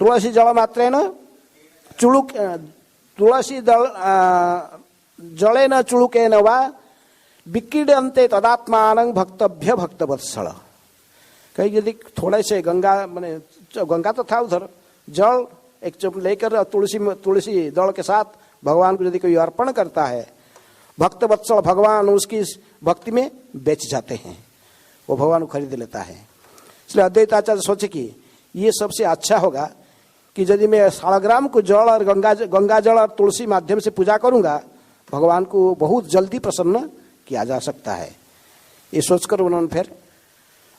तुलसी जलमात्रेण चुलुक तुलसी जलेन चुलुकेन वा विक्रीडन्ते तदात्मानं भक्तभ्य भक्तवत्सल। कहीं यदि थोड़े से गंगा माने गंगा तो था उधर, जल एक चुप लेकर तुलसी दल के साथ भगवान को यदि कोई अर्पण करता है, भक्तवत्सल भगवान उसकी भक्ति में बेच जाते हैं, वो भगवान को खरीद लेता है। इसलिए अद्वैताचार्य सोचे कि ये सबसे अच्छा होगा कि यदि मैं शालग्राम को जल और गंगा जल और तुलसी माध्यम से पूजा करूंगा, भगवान को बहुत जल्दी प्रसन्न किया जा सकता है। ये सोचकर उन्होंने फिर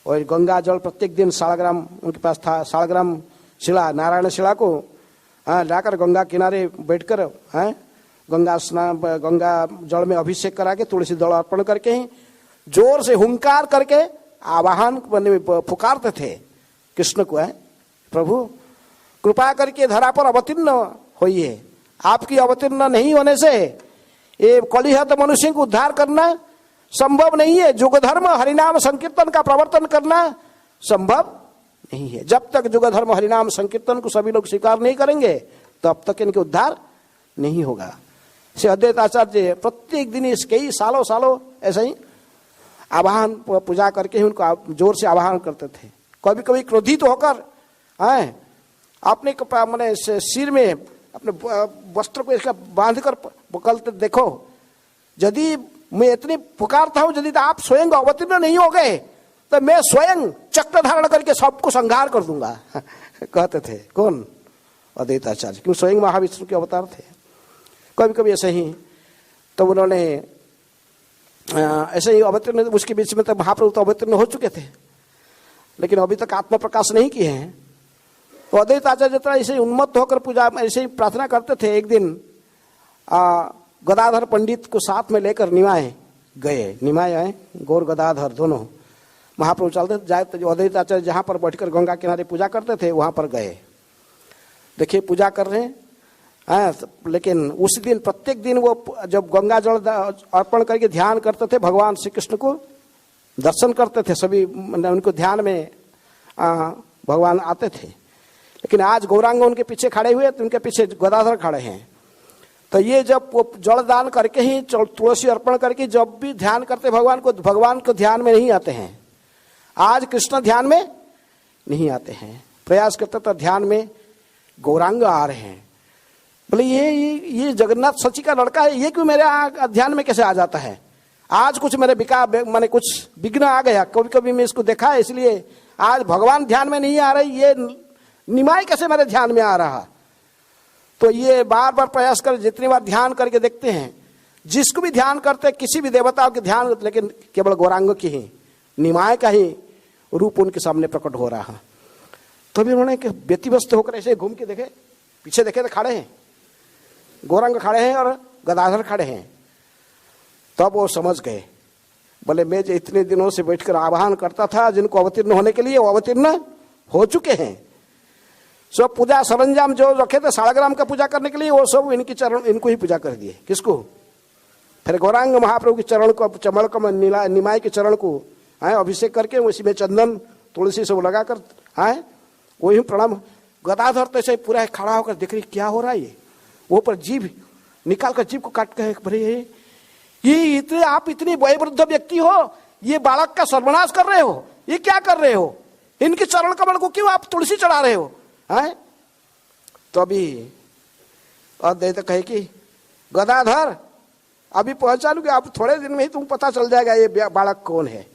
और गंगा जल प्रत्येक दिन शालग्राम उनके पास था, शालग्राम शिला नारायण शिला को लाकर गंगा किनारे बैठकर गंगा स्नान गंगा जल में अभिषेक करा के तुलसी दल अर्पण करके ही जोर से हुंकार करके आवाहन पुकारते थे कृष्ण को, प्रभु कृपा करके धरा पर अवतीर्ण होइए। आपकी अवतीर्ण नहीं होने से ये कलिहत मनुष्य को उद्धार करना संभव नहीं है। युग धर्म हरिनाम संकीर्तन का प्रवर्तन करना संभव नहीं है। जब तक युग धर्म हरिनाम संकीर्तन को सभी लोग स्वीकार नहीं करेंगे, तब तक इनके उद्धार नहीं होगा। श्री अद्वैताचार्य प्रत्येक दिन इस कई सालों ऐसे ही आवाहन पूजा करके ही उनको जोर से आवाहन करते थे। कभी कभी क्रोधित होकर अपने मैंने सिर में अपने वस्त्र को इसका बांध कर बकलते, देखो यदि मैं इतनी पुकारता हूं, यदि आप स्वयं अवतीर्ण नहीं हो गए तो मैं स्वयं चक्र धारण करके सबको संहार कर दूंगा कहते थे। कौन? अद्वैताचार्य, क्यों स्वयं महाविष्णु के अवतार थे। कभी कभी ऐसे ही तो उन्होंने ऐसे ही अवतीर्ण, उसके बीच में तो महाप्रभु तो अवतीर्ण हो चुके थे, लेकिन अभी तक आत्म प्रकाश नहीं किए हैं। तो अद्वैताचार्य जितना ऐसे उन्मत्त होकर पूजा ऐसे ही प्रार्थना करते थे। एक दिन गदाधर पंडित को साथ में लेकर निमाय गए, निमाय आए गौर गदाधर दोनों महाप्रभु चलते जाए तो अद्वैताचार्य जहाँ पर बैठकर गंगा किनारे पूजा करते थे वहां पर गए। देखिए पूजा कर रहे हैं, लेकिन उस दिन प्रत्येक दिन वो जब गंगा जल अर्पण करके ध्यान करते थे, भगवान श्री कृष्ण को दर्शन करते थे, सभी उनको ध्यान में भगवान आते थे। लेकिन आज गौरांग उनके पीछे खड़े हुए तो उनके पीछे गदाधर खड़े हैं। तो ये जब वो जल दान करके ही तुलसी अर्पण करके जब भी ध्यान करते भगवान को ध्यान में नहीं आते हैं। आज कृष्ण ध्यान में नहीं आते हैं, प्रयास करते तो ध्यान में गौरांग आ रहे हैं। बोले ये जगन्नाथ सची का लड़का है, ये क्यों मेरे ध्यान में कैसे आ जाता है? आज कुछ मेरे मैंने कुछ विघ्न आ गया, कभी कभी मैं इसको देखा है, इसलिए आज भगवान ध्यान में नहीं आ रही, ये निमाई कैसे मेरे ध्यान में आ रहा। तो ये बार बार प्रयास कर, जितनी बार ध्यान करके देखते हैं, जिसको भी ध्यान करते हैं किसी भी देवता के ध्यान, लेकिन केवल गौरांग की ही निमाय का ही रूप उनके सामने प्रकट हो रहा। तो भी उन्होंने व्यतिव्यस्त होकर ऐसे घूम के देखे, पीछे देखे तो खड़े हैं गौरांग खड़े हैं और गदाधर खड़े हैं। तब वो समझ गए, बोले मैं जो इतने दिनों से बैठकर आह्वान करता था जिनको अवतीर्ण होने के लिए, वो अवतीर्ण हो चुके हैं। सब पूजा सरंजाम जो रखे थे शालग्राम का पूजा करने के लिए, वो सब इनकी चरण इनको ही पूजा कर दिए। किसको? फिर गौरांग महाप्रभु के चरण को, चमड़ को, निमाय के चरण को अभिषेक करके उसी में चंदन तुलसी से लगाकर वही प्रणाम। गदाधर तो ऐसे पूरा खड़ा होकर देख रही क्या हो रहा है। ये वो पर जीभ निकाल कर जीभ को काट कर, भरे ये इतने आप इतनी वयोवृद्ध व्यक्ति हो, ये बालक का सर्वनाश कर रहे हो, ये क्या कर रहे हो? इनके चरण कमल को क्यों आप तुलसी चढ़ा रहे हो? तो अभी अद्वैत कहे कि गदाधर अभी पहचान लूंगे, आप थोड़े दिन में ही तुम पता चल जाएगा ये बालक कौन है।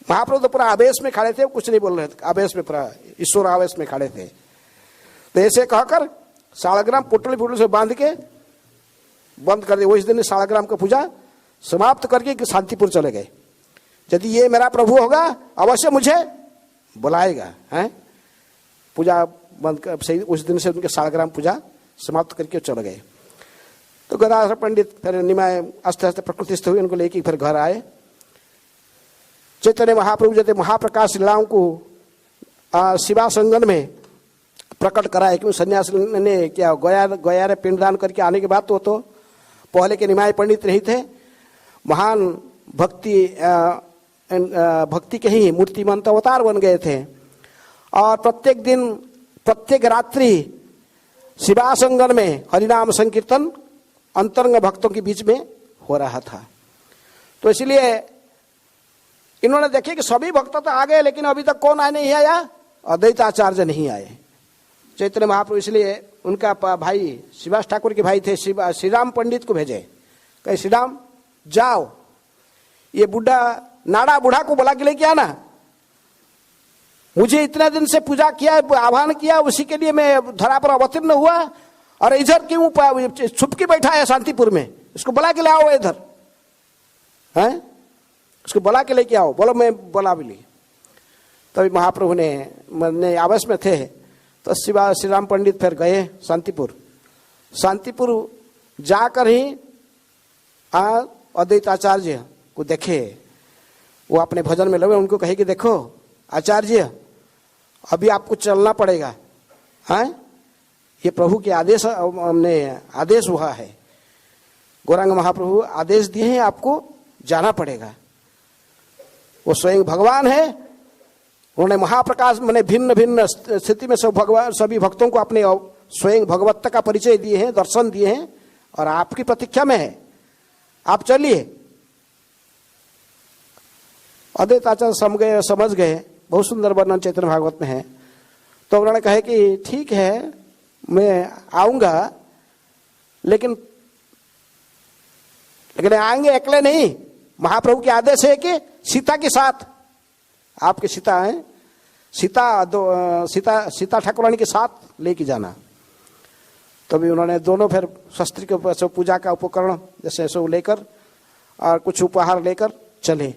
महाप्रभु तो पूरा आवेश में खड़े थे, कुछ नहीं बोल रहे थे, आवेश में पूरा ईश्वर आवेश में खड़े थे। तो ऐसे कहकर शालग्राम पुटली से बांध के बंद कर दिया। वो इस दिन शालग्राम का पूजा समाप्त करके शांतिपुर चले गए। यदि ये मेरा प्रभु होगा अवश्य मुझे बुलाएगा, हैं। पूजा बंद कर, सही उस दिन से उनके शालग्राम पूजा समाप्त करके चले गए। तो गदाधर पंडित फिर निमाय आस्ते आस्ते प्रकृतिस्थ हुए, उनको लेके फिर घर आए। चैतन्य महाप्रभु जैसे महाप्रकाश लीलाओं को शिवा संगन में प्रकट कराए। क्यों सन्यास ने क्या गया पिंडदान करके आने के बाद तो पहले के निमाय पंडित नहीं थे, महान भक्ति के ही मूर्तिमंत अवतार बन गए थे। और प्रत्येक दिन प्रत्येक रात्रि शिवा संगन में हरिनाम संकीर्तन अंतरंग भक्तों के बीच में हो रहा था। तो इसलिए इन्होंने देखे कि सभी भक्त तो आ गए, लेकिन अभी तक कौन आए नहीं आया, अद्वैताचार्य नहीं आए। चैतन्य महाप्रभु इसलिए उनका भाई शिवास ठाकुर के भाई थे श्री राम पंडित को भेजे, कहे श्री राम जाओ ये बुढ़ा नाड़ा बूढ़ा को बुला के लेके आना, मुझे इतने दिन से पूजा किया आह्वान किया, उसी के लिए मैं धरा पर अवतीर्ण हुआ और इधर क्यों छुप के बैठा है शांतिपुर में, इसको बुला के ले आओ इधर, हैं, उसको बुला के लेके आओ। बोलो मैं बुला भी ली। तभी महाप्रभु ने आवेश में थे तो श्री राम पंडित फिर गए शांतिपुर जाकर ही अद्वैताचार्य को देखे। वो अपने भजन में लगे, उनको कहे कि देखो आचार्य अभी आपको चलना पड़ेगा, हैं, ये प्रभु के आदेश हमने आदेश हुआ है, गौरांग महाप्रभु आदेश दिए हैं, आपको जाना पड़ेगा। वो स्वयं भगवान है, उन्होंने महाप्रकाश मैंने भिन्न भिन्न स्थिति में सब भगवान सभी भक्तों को अपने स्वयं भगवत्ता का परिचय दिए हैं, दर्शन दिए हैं और आपकी प्रतीक्षा में है, आप चलिए। अद्वैताचार्य समझ गए, बहुत सुंदर वर्णन चैतन्य भागवत में है। तो उन्होंने कहा कि ठीक है मैं आऊंगा, लेकिन आएंगे अकेले नहीं, महाप्रभु के आदेश है कि सीता के साथ, आपके सीता है, सीता ठाकुरानी के साथ लेके जाना। तभी उन्होंने दोनों फिर शस्त्र के ऊपर पूजा का उपकरण जैसे सो लेकर और कुछ उपहार लेकर चले।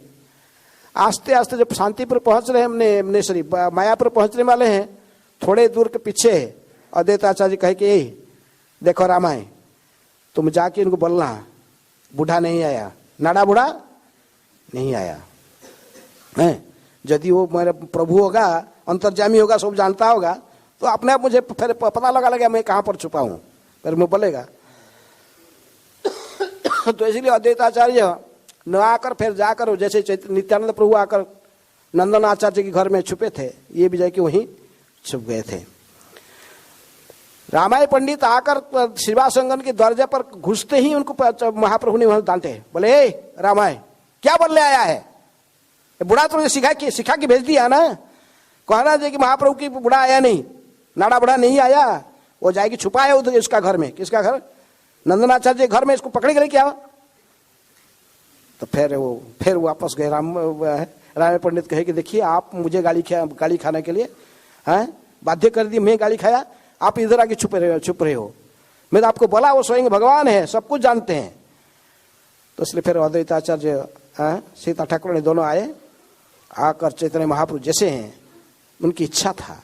आस्ते आस्ते जब शांतिपुर पहुंच रहे हमने सॉरी मायापुर पहुंचने वाले हैं, थोड़े दूर के पीछे अद्वैताचार्य कहे कि देखो रामायण तुम जाके इनको बोलना बूढ़ा नहीं आया, नाड़ा बूढ़ा नहीं आया है। यदि वो मेरा प्रभु होगा, अंतर्जामी होगा, सब जानता होगा, तो अपने आप मुझे फिर पता लगा मैं कहाँ पर छुपा हूँ, फिर मैं बोलेगा। तो इसलिए अद्वैताचार्य न आकर फिर जाकर जैसे नित्यानंद प्रभु आकर नंदन आचार्य के घर में छुपे थे, ये भी जाके वहीं छुप गए थे। रामाय पंडित आकर शिवा संगन के दरवाजे पर घुसते ही उनको महाप्रभु ने वहां डांटे, बोले ए रामाय क्या बोलने आया है, बुढ़ा तो सिखा के भेज दिया ना, कहना चाहिए कि महाप्रभु की बुढ़ा आया नहीं, नाड़ा बुढ़ा नहीं आया, वो जाएगी छुपा है उधर इसका घर में। किसका घर? नंदनाचार्य घर में, इसको पकड़ के लेके आओ। तो फिर वापस गए। राम पंडित कहे कि देखिए आप मुझे गाली खाने के लिए हैं बाध्य कर दी, मैं गाली खाया, आप इधर आके छुप रहे हो, मैं तो आपको बोला वो स्वयं भगवान है, सब कुछ जानते हैं। तो इसलिए फिर अद्वैताचार्य सीता ठाकुर ने दोनों आए, आकर चैतन्य महाप्रभु जैसे हैं उनकी इच्छा था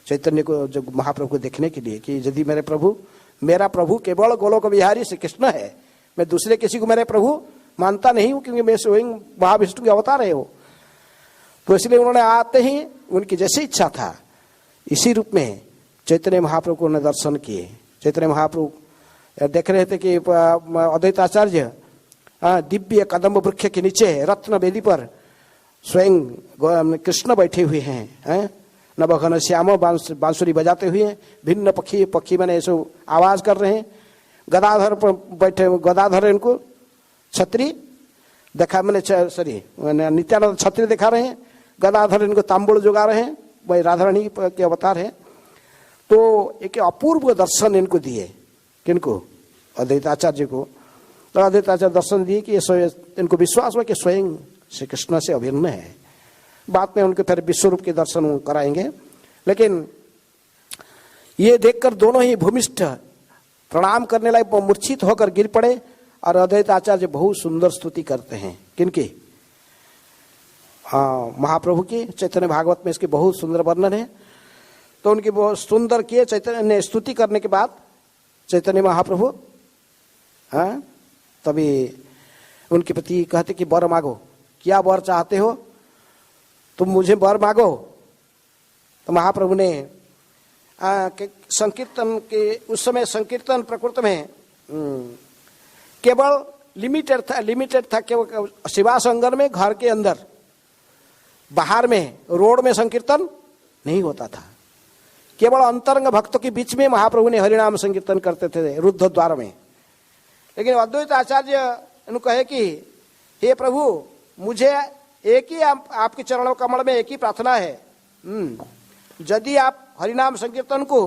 चैतन्य को जब महाप्रभु को देखने के लिए कि यदि मेरा प्रभु केवल गोलोक बिहारी श्री कृष्ण है, मैं दूसरे किसी को मेरे प्रभु मानता नहीं हूं, क्योंकि मैं स्वयं महाविष्णु के अवतार है वो। तो इसलिए उन्होंने आते ही उनकी जैसी इच्छा था इसी रूप में चैतन्य महाप्रभु को उन्होंने दर्शन किए। चैतन्य महाप्रभु देख रहे थे कि अद्वैताचार्य दिव्य कदम्ब वृक्ष के नीचे रत्न वेदी पर स्वयं कृष्ण बैठे हुए हैं, नवघन श्याम बांसुरी बजाते हुए, भिन्न पक्षी मैंने ऐसे आवाज कर रहे हैं। गदाधर पर बैठे, गदाधर इनको छत्री देखा, मैंने नित्यानंद छत्री दिखा रहे हैं, गदाधर इनको तांबुल जुगा रहे हैं, वही राधा रानी के अवतार है। तो एक अपूर्व दर्शन इनको दिए, किनको? अद्वैताचार्य को। तो अद्वैताचार्य दर्शन दिए कि इनको विश्वास हुआ कि स्वयं श्री कृष्ण से अभिन्न है। बाद में उनके फिर विश्व रूप के दर्शन कराएंगे, लेकिन ये देखकर दोनों ही भूमिष्ठ प्रणाम करने लायक मूर्छित होकर गिर पड़े। और अद्वैत आचार्य बहुत सुंदर स्तुति करते हैं। किनकी? महाप्रभु की। चैतन्य भागवत में इसकी बहुत सुंदर वर्णन है। तो उनकी बहुत सुंदर किए चैतन्य ने स्तुति करने के बाद चैतन्य महाप्रभु तभी उनके प्रति कहते कि वर मांगो, क्या वर चाहते हो, तुम मुझे वर मांगो। तो महाप्रभु ने संकीर्तन के उस समय संकीर्तन प्रकृति में केवल लिमिटेड था केवल शिवा संगम में, घर के अंदर, बाहर में रोड में संकीर्तन नहीं होता था। केवल अंतरंग भक्तों के बीच में महाप्रभु ने हरिनाम संकीर्तन करते थे रुद्ध द्वार में। लेकिन अद्वैत आचार्य ने कहे कि हे प्रभु, मुझे एक ही आपके चरणों कमल में एक ही प्रार्थना है, यदि आप हरिनाम संकीर्तन को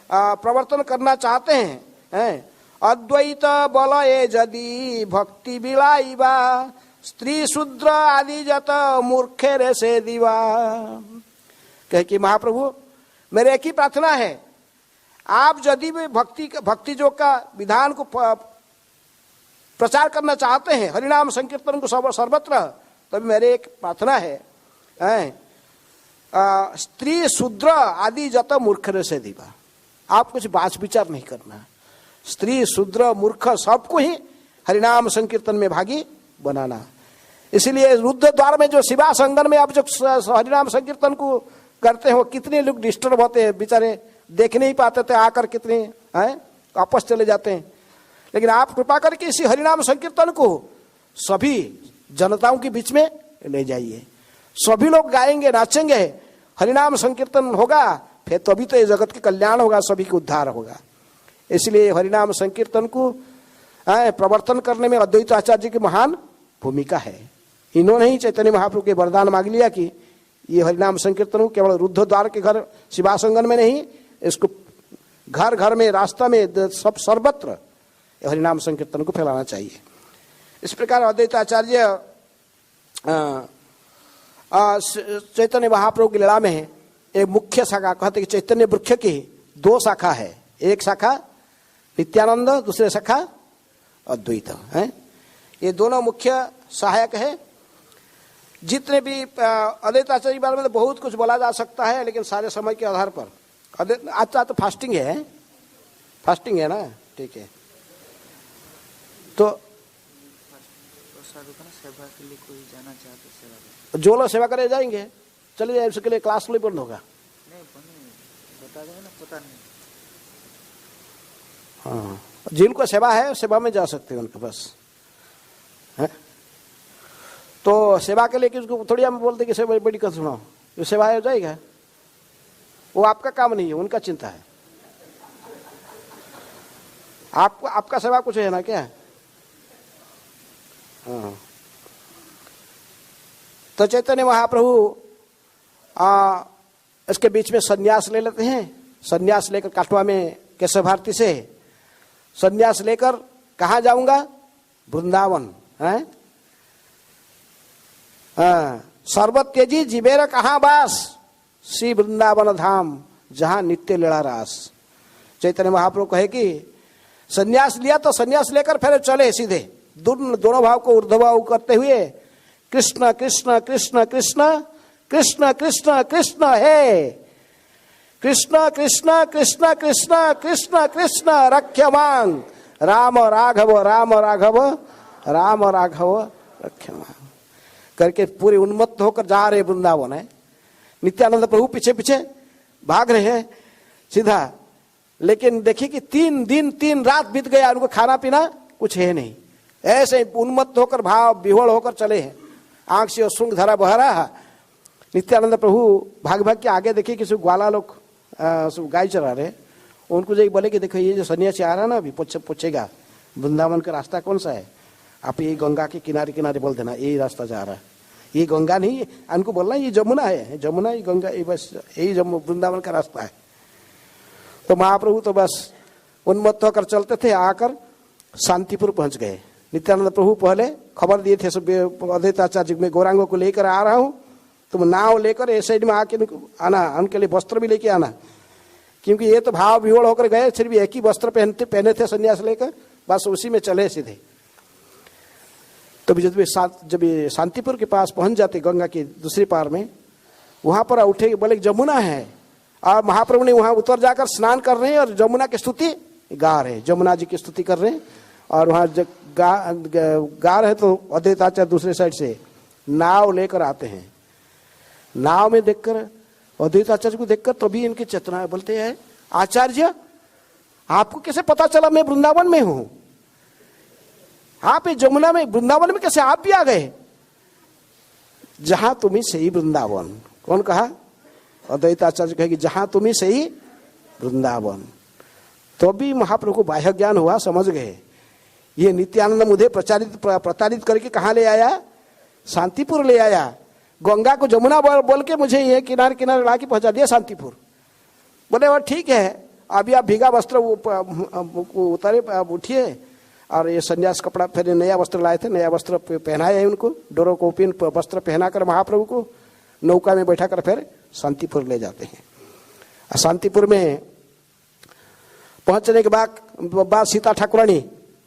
प्रवर्तन करना चाहते हैं, अद्वैत बल ए यदि भक्ति बिलाइबा, स्त्री शूद्र आदि जत मूर्खे रे से दीवा। कहे कि महाप्रभु, मेरे एक ही प्रार्थना है, आप यदि भी भक्ति योग का विधान को प्रचार करना चाहते हैं, हरिनाम संकीर्तन को सर्वत्र, तभी मेरे एक प्रार्थना है, स्त्री शूद्र आदि जत मूर्ख रे से दीवा। आप कुछ बात विचार नहीं करना, स्त्री शूद्र मूर्ख सबको ही हरिनाम संकीर्तन में भागी बनाना। इसीलिए रुद्ध द्वार में जो शिवा संगम में आप जो हरिनाम संकीर्तन को करते हो, कितने लोग डिस्टर्ब होते हैं, बेचारे देख नहीं पाते थे, आकर कितने वापस चले जाते हैं। लेकिन आप कृपा करके इसी हरिनाम संकीर्तन को सभी जनताओं के बीच में ले जाइए, सभी लोग गाएंगे, नाचेंगे, हरिनाम संकीर्तन होगा, फिर तभी तो ये जगत के कल्याण होगा, सभी को उद्धार होगा। इसलिए हरिनाम संकीर्तन को प्रवर्तन करने में अद्वैत आचार्य की महान भूमिका है। इन्होंने ही चैतन्य महाप्रभु के वरदान मांग लिया कि ये हरिनाम संकीर्तन केवल रुद्ध द्वार के घर शिवासंगन में नहीं, इसको घर घर में, रास्ता में, सब सर्वत्र हरिनाम संकीर्तन को फैलाना चाहिए। इस प्रकार अद्वैत आचार्य चैतन्य महाप्रभु की लीला में एक मुख्य शाखा, कहते कि चैतन्य वृक्ष की दो शाखा है, एक शाखा नित्यानंद, दूसरे शाखा अद्वैत है। ये दोनों मुख्य सहायक है। जितने भी अद्वैत आचार्य के बारे में तो बहुत कुछ बोला जा सकता है, लेकिन सारे समय के आधार पर आज तो फास्टिंग है ना, ठीक है। तो
सेवा के लिए कोई जाना चाहते सेवा
जो लोग सेवा करे जाएंगे, चलिए जाए, उसके लिए क्लास नहीं बंद होगा।
नहीं बता देंगे ना, पता नहीं।
हाँ, जिनको सेवा है सेवा में जा सकते हैं उनके पास है। तो सेवा के लिए किसको थोड़ी हम बोलते कि सेवा बड़ी कर सुनाओ, जो सेवा हो जाएगा वो आपका काम नहीं है, उनका चिंता है। आपका सेवा कुछ है ना क्या? हाँ। तो चैतन्य महाप्रभु इसके बीच में संन्यास ले लेते हैं। संन्यास लेकर काठवा में केशव भारती से संन्यास लेकर कहाँ जाऊंगा? वृंदावन है। सर्वत्यजी जीवेर कहाँ बास, श्री वृंदावन धाम जहां नित्य लीला रास। चैतन्य महाप्रभु कहे कि संन्यास लिया तो संन्यास लेकर फिर चले सीधे दोनों भाव को ऊर्ध्वभाव करते हुए कृष्ण कृष्ण कृष्ण कृष्ण कृष्ण कृष्ण कृष्ण है, कृष्ण कृष्ण कृष्ण कृष्ण कृष्ण कृष्ण रक्षमांग, राम राघव राम राघव राम राघव रक्षमांग करके पूरे उन्मत्त होकर जा रहे वृंदावन है। नित्यानंद प्रभु पीछे पीछे भाग रहे हैं सीधा। लेकिन देखिए कि 3 दिन 3 रात बीत गया, उनको खाना पीना कुछ है नहीं, ऐसे उन्मत्त होकर भाव विह्वल होकर चले हैं। आंख से श्रृंग धारा बह रहा। नित्यानंद प्रभु भाग भाग के आगे देखिए किसी ग्वाला लोग गाय चरा रहे, उनको जो बोले कि देखो ये जो सन्यासी आ रहा है ना, अभी पूछेगा वृंदावन का रास्ता कौन सा है, आप ये गंगा के किनारे किनारे बोल देना यही रास्ता जा रहा है। ये गंगा नहीं, उनको बोलना ये जमुना है, जमुना ये गंगा, ये बस यही वृंदावन का रास्ता है। तो महाप्रभु तो बस उन्मत्त होकर चलते थे, आकर शांतिपुर पहुंच गए। नित्यानंद प्रभु पहले खबर दिए थे अद्वैत आचार्य में, गौरांगों को लेकर आ रहा हूं, तुम नाव लेकर इस साइड में आके आना, उनके लिए वस्त्र भी लेके आना। क्योंकि ये तो भाव विवड़ होकर गए, सिर्फ भी एक ही वस्त्र पहने थे संन्यास लेकर, बस उसी में चले सीधे। तो जब ये शांतिपुर के पास पहुंच जाते गंगा की दूसरी पार में, वहां पर उठे, बोले जमुना है, और महाप्रभु ने वहां उतर जाकर स्नान कर रहे हैं और जमुना की स्तुति गा रहे हैं, जमुना जी की स्तुति कर रहे हैं। और वहां जब गा रहे तो अद्वैताचार्य दूसरे साइड से नाव लेकर आते हैं। नाव में देखकर अद्वैताचार्य को देखकर तभी इनकी चेतना बोलते हैं, आचार्य आपको कैसे पता चला मैं वृंदावन में हूं? आप ये जमुना में, वृंदावन में कैसे आप भी आ गए? जहां तुम्ही सही वृंदावन। कौन कहा? अद्वैताचार्य कहे कि जहां तुम्ही सही वृंदावन। तो भी महाप्रभु को बाह्य ज्ञान हुआ, समझ गए ये नित्यानंद मुझे प्रताड़ित करके कहां ले आया? शांतिपुर ले आया। गंगा को जमुना बोल के मुझे ये किनारे किनारे ला के पहुंचा दिया शांतिपुर। बोले वो ठीक है, अभी आप भीगा वस्त्र उतारे, उठिए, और ये संन्यास कपड़ा, फिर नया वस्त्र लाए थे, नया वस्त्र पहनाए हैं उनको, डोरो कोपिन वस्त्र पहनाकर महाप्रभु को नौका में बैठा कर फिर शांतिपुर ले जाते हैं। शांतिपुर में पहुंचने के बाद सीता ठाकुरानी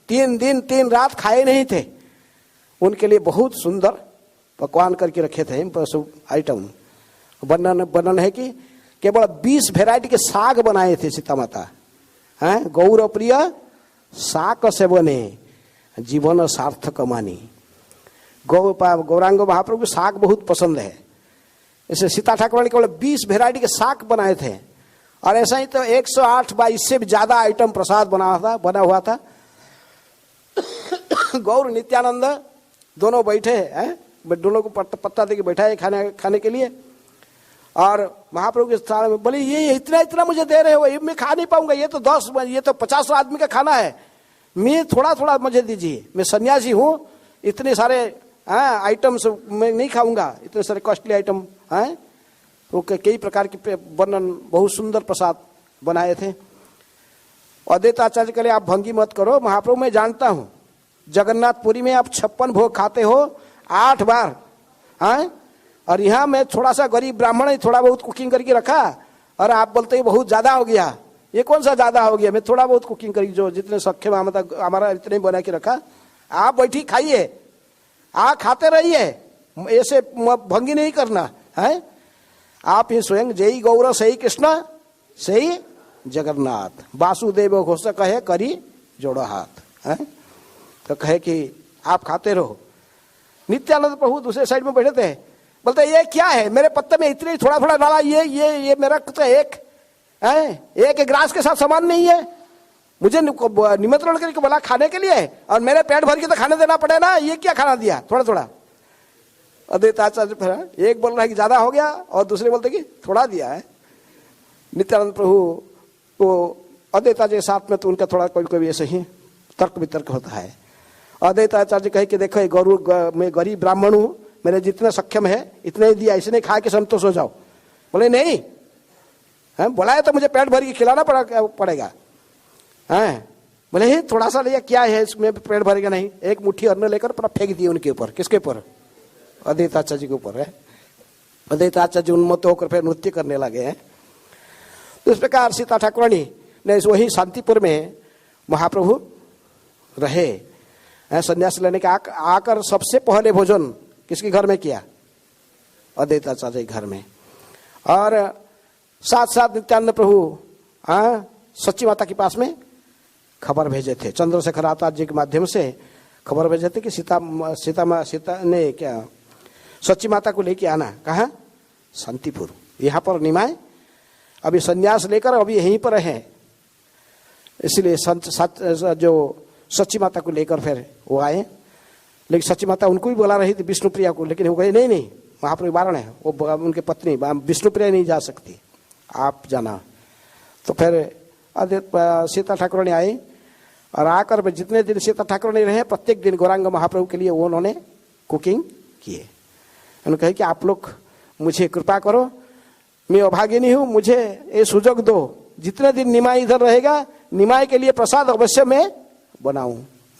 3 दिन 3 रात खाए नहीं थे। उनके लिए बहुत सुंदर पकवान करके रखे थे आइटम। वर्णन है कि केवल 20 वैरायटी के साग बनाए थे सीता माता। हैं, गौर प्रिय साक सेवने जीवन सार्थक मानी। गौरांग महाप्रभु को साग बहुत पसंद है, इसे सीता ठाकुरानी केवल 20 वैरायटी के साग बनाए थे। और ऐसा ही तो 108 व इससे भी ज्यादा आइटम प्रसाद बना हुआ था। गौर नित्यानंद दोनों बैठे हैं, दोनों को पत्ता देके बैठा है खाने के लिए। और महाप्रभु के स्थान में बोले, ये इतना मुझे दे रहे हो, ये मैं खा नहीं पाऊंगा, ये तो 50 आदमी का खाना है, मैं थोड़ा मुझे दीजिए, मैं सन्यासी हूँ, इतने सारे आइटम्स मैं नहीं खाऊंगा, इतने सारे कॉस्टली आइटम हैं। तो कई प्रकार के वर्णन, बहुत सुंदर प्रसाद बनाए थे। अद्वैताचार्य के लिए आप भंगी मत करो, महाप्रभु मैं जानता हूँ जगन्नाथपुरी में आप 56 भोग खाते हो 8 बार, हैं, और यहाँ मैं थोड़ा सा गरीब ब्राह्मण है, थोड़ा बहुत कुकिंग करके रखा, और आप बोलते हैं बहुत ज्यादा हो गया। ये कौन सा ज्यादा हो गया? मैं थोड़ा बहुत कुकिंग करके, जो जितने सक्षम हमारा इतने बना के रखा, आप बैठी खाइए, खाते रहिए, ऐसे भंगी नहीं करना है। आप ही स्वयं जय गौर सही कृष्ण सही जगन्नाथ, वासुदेव घोष कहे करी जोड़ो हाथ, है? तो कहे कि आप खाते रहो। नित्यानंद प्रभु दूसरे साइड में बैठे थे, बोलते ये क्या है, मेरे पत्ते में इतने थोड़ा डाला, ये मेरा तो एक ग्रास के साथ समान नहीं है, मुझे निमंत्रण करके बोला खाने के लिए, और मेरे पेट भर के तो खाने देना पड़े ना, ये क्या खाना दिया थोड़ा। अद्वैताचार्य फिर एक बोल रहा है कि ज्यादा हो गया, और दूसरे बोलते कि थोड़ा दिया है। नित्यानंद प्रभु को अद्वैताचार्य के साथ में तो उनका थोड़ा कोई ऐसे ही तर्क वितर्क होता है। अद्वैताचार्य कहे कि देखो मैं गरीब ब्राह्मण हूँ, मेरे जितना सक्षम है इतने ही दिया, इसने खा के संतोष हो जाओ। बोले नहीं, बोला है तो मुझे पेट भर के खिलाना पड़ेगा। बोले ही थोड़ा सा लिया, क्या है इसमें पेट भरेगा नहीं। एक मुट्ठी अन्न लेकर पूरा फेंक दिए उनके ऊपर। किसके ऊपर? अद्वैताचार्य जी के ऊपर है। अद्वैताचार्य जी उन्मत्त होकर फिर नृत्य करने लगे हैं। तो इस प्रकार सीता ठाकुरानी ने वही शांतिपुर में महाप्रभु रहे, संन्यास लेने के आकर सबसे पहले भोजन किसके घर में किया? अद्वैताचार्य के घर में। और साथ साथ नित्यानंद प्रभु सच्ची माता के पास में खबर भेजे थे, चंद्रशेखर आचार्य जी के माध्यम से खबर भेजे थे कि सीता ने क्या सच्ची माता को लेके आना। कहाँ? शांतिपुर। यहाँ पर निमाए अभी संन्यास लेकर अभी यहीं पर है, इसलिए जो सच्ची माता को लेकर फिर वो आए। लेकिन सच्ची माता उनको भी बुला रही थी, विष्णुप्रिया को, लेकिन वो कहे नहीं महाप्रभु वारण है, वो उनके पत्नी विष्णुप्रिया नहीं जा सकती, आप जाना। तो फिर सीता ठाकुरानी आई, और आकर जितने दिन सीता ठाकुरानी रहे प्रत्येक दिन गौरांग महाप्रभु के लिए वो उन्होंने कुकिंग किए। उन्होंने कहा कि आप लोग मुझे कृपा करो, मैं अभागिनी हूँ, मुझे ये सुजोग दो, जितने दिन निमाई इधर रहेगा निमाई के लिए प्रसाद अवश्य मैं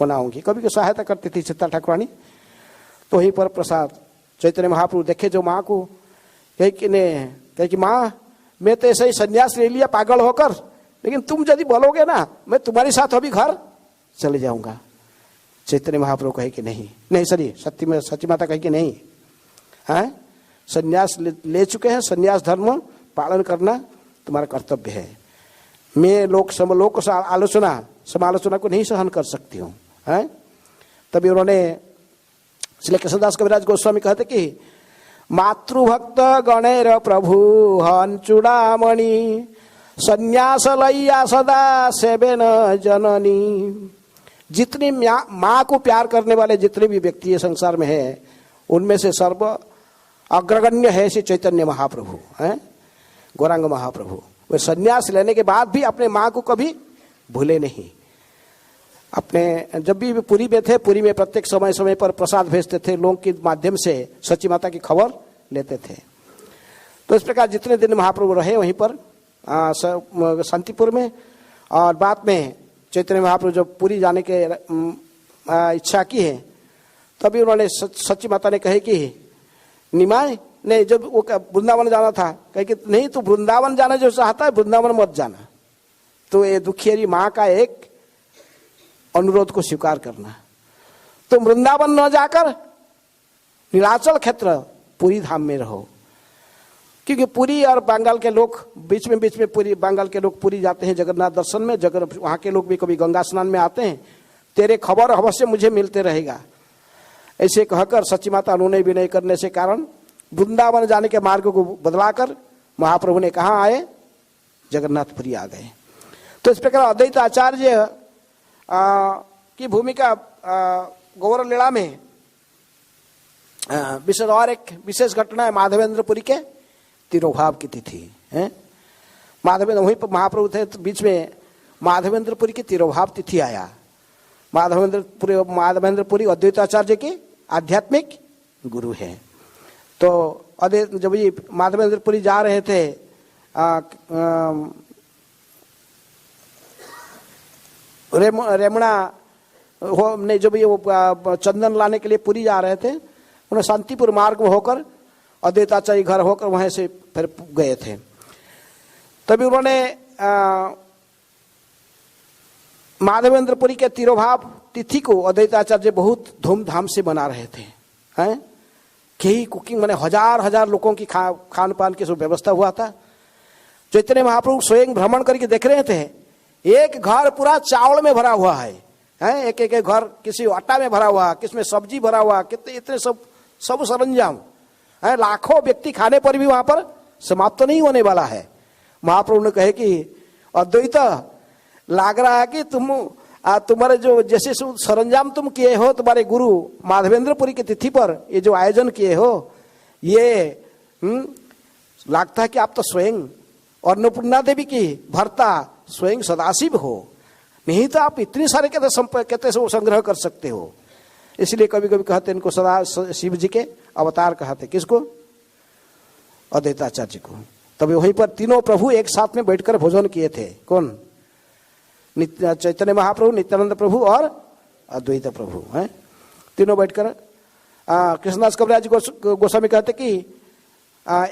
बनाऊंगी। कभी को सहायता करती थी सीता ठाकुरानी। तो वहीं पर प्रसाद चैतन्य महाप्रभु देखे जो माँ को, कहे कि माँ मैं तो ऐसे ही संन्यास ले लिया पागल होकर, लेकिन तुम यदि बोलोगे ना मैं तुम्हारे साथ अभी घर चले जाऊंगा। चैतन्य महाप्रभु कहे कि नहीं सॉरी सती माता कहे कि नहीं, है संन्यास ले चुके हैं, संन्यास धर्म पालन करना तुम्हारा कर्तव्य है। मैं लोक समालोचना को नहीं सहन कर सकती हूँ। तभी उन्होंने इसलिए कृष्णदास कविराज गोस्वामी कहते कि मातृभक्त गणेर प्रभु हन चूड़ामणि संन्यास लैया सदा सेवेन जननी। जितनी माँ को प्यार करने वाले जितने भी व्यक्ति ये संसार में है, उनमें से सर्व अग्रगण्य है श्री चैतन्य महाप्रभु, हैं गौरांग महाप्रभु। वे संन्यास लेने के बाद भी अपने माँ को कभी भूले नहीं। अपने जब भी पुरी में थे, पुरी में प्रत्येक समय समय पर प्रसाद भेजते थे, लोगों के माध्यम से सच्ची माता की खबर लेते थे। तो इस प्रकार जितने दिन महाप्रभु रहे वहीं पर शांतिपुर में, और बाद में चैतन्य महाप्रभु जब पुरी जाने के इच्छा की है, तभी उन्होंने सच्ची माता ने कहे कि निमाय नहीं, जब वो वृंदावन जाना था, कहे कि नहीं तू वृंदावन जाना जो चाहता है वृंदावन मत जाना, तो ये दुखियरी माँ का एक अनुरोध को स्वीकार करना। तो वृंदावन न जाकर नीलाचल क्षेत्र पुरी धाम में रहो, क्योंकि पुरी और बंगाल के लोग बीच में पुरी बंगाल के लोग पुरी जाते हैं जगन्नाथ दर्शन में, वहाँ के लोग भी कभी गंगा स्नान में आते हैं, तेरे खबर अवश्य मुझे मिलते रहेगा। ऐसे कहकर सच्ची माता अनुनय विनय करने से कारण वृंदावन जाने के मार्ग को बदलाकर महाप्रभु ने कहाँ आए, जगन्नाथपुरी आ गए। तो इस प्रकार अद्वैत आचार्य की भूमिका गौर लीला में विशेष और एक विशेष घटना है माधवेंद्रपुरी के तिरोभाव की तिथि है। माधवेंद्र वहीं पर महाप्रभु थे, तो बीच में माधवेंद्रपुरी की तिरोभाव तिथि आया। माधवेंद्रपुरी अद्वैताचार्य के आध्यात्मिक गुरु हैं। तो जब ये माधवेंद्रपुरी जा रहे थे रेमणा ने जब ये चंदन लाने के लिए पुरी जा रहे थे, उन्हें शांतिपुर मार्ग में होकर अद्वैताचार्य घर होकर वहां से फिर गए थे। तभी उन्होंने माधवेंद्रपुरी के तिरोभाव तिथि को अद्वैताचार्य बहुत धूमधाम से मना रहे थे, हैं कई कुकिंग मैंने हजार लोगों की खान पान की सब व्यवस्था हुआ था। चैतन्य महाप्रभु स्वयं भ्रमण करके देख रहे थे, एक घर पूरा चावल में भरा हुआ है, एक एक घर किसी आटा में भरा हुआ, किसमें सब्जी भरा हुआ, कितने इतने सब सरंजाम है, लाखों व्यक्ति खाने पर भी वहां पर समाप्त नहीं होने वाला है। महाप्रभु ने कहे कि अद्वैत लग रहा है कि तुम्हारे जो जैसे सरंजाम तुम किए हो तुम्हारे गुरु माधवेंद्रपुरी की तिथि पर ये जो आयोजन किए हो, ये लगता है कि आप तो स्वयं अन्नपूर्णा देवी की भर्ता स्वयं सदाशिव हो, नहीं तो आप इतने सारे कहते संग्रह कर सकते हो। इसलिए कभी कभी कहते इनको सदा शिव जी के अवतार कहते। किसको? अद्वैताचार्य को। तभी वहीं पर तीनों प्रभु एक साथ में बैठकर भोजन किए थे। कौन? चैतन्य महाप्रभु, नित्यानंद प्रभु और अद्वैत प्रभु हैं, तीनों बैठकर। कृष्णदास कविराज गोस्वामी कहते कि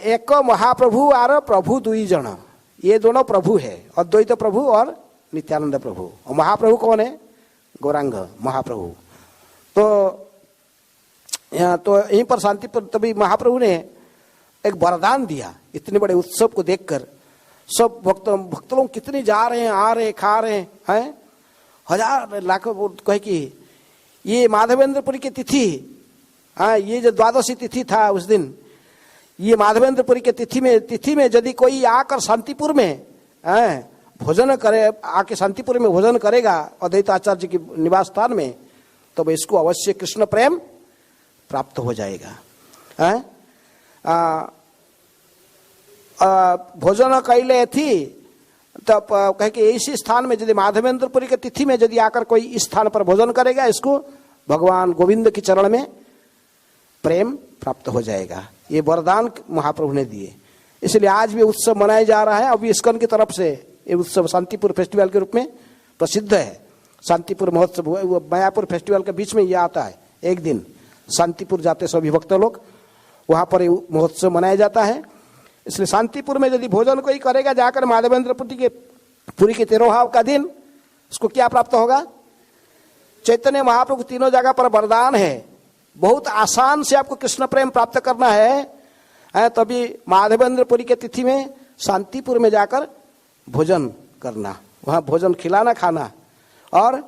एक महाप्रभु और प्रभु दुई जन, ये दोनों प्रभु है, अद्वैत प्रभु और नित्यानंद प्रभु। और महाप्रभु कौन है? गौरांग महाप्रभु। तो यहीं पर शांति पर तभी महाप्रभु ने एक वरदान दिया। इतने बड़े उत्सव को देखकर सब भक्त लोग कितने जा रहे हैं, आ रहे, खा रहे हैं, हजार लाखों। कहे कि ये माधवेंद्रपुरी की तिथि, ये जो द्वादशी तिथि था उस दिन, ये माधवेंद्रपुरी के तिथि में यदि कोई आकर शांतिपुर में भोजन करे, आके शांतिपुर में भोजन करेगा अद्वैत आचार्य के निवास स्थान में, तो इसको अवश्य कृष्ण प्रेम प्राप्त हो जाएगा। भोजन कैले थी तब कहे कि इसी स्थान में यदि माधवेंद्रपुरी के तिथि में यदि आकर कोई इस स्थान पर भोजन करेगा, इसको भगवान गोविंद के चरण में प्रेम प्राप्त हो जाएगा। ये वरदान महाप्रभु ने दिए। इसलिए आज भी उत्सव मनाया जा रहा है। अभी इस्कॉन की तरफ से ये उत्सव शांतिपुर फेस्टिवल के रूप में प्रसिद्ध है। शांतिपुर महोत्सव मायापुर फेस्टिवल के बीच में ये आता है। एक दिन शांतिपुर जाते सभी भक्त लोग, वहां पर महोत्सव मनाया जाता है। इसलिए शांतिपुर में यदि भोजन कोई करेगा जाकर माधवेंद्र पुरी के तिरोभाव का दिन, उसको क्या प्राप्त होगा? चैतन्य महाप्रभु तीनों जगह पर वरदान है, बहुत आसान से आपको कृष्ण प्रेम प्राप्त करना है तभी माधवेंद्रपुरी के तिथि में शांतिपुर में जाकर भोजन करना, वहाँ भोजन खिलाना खाना। और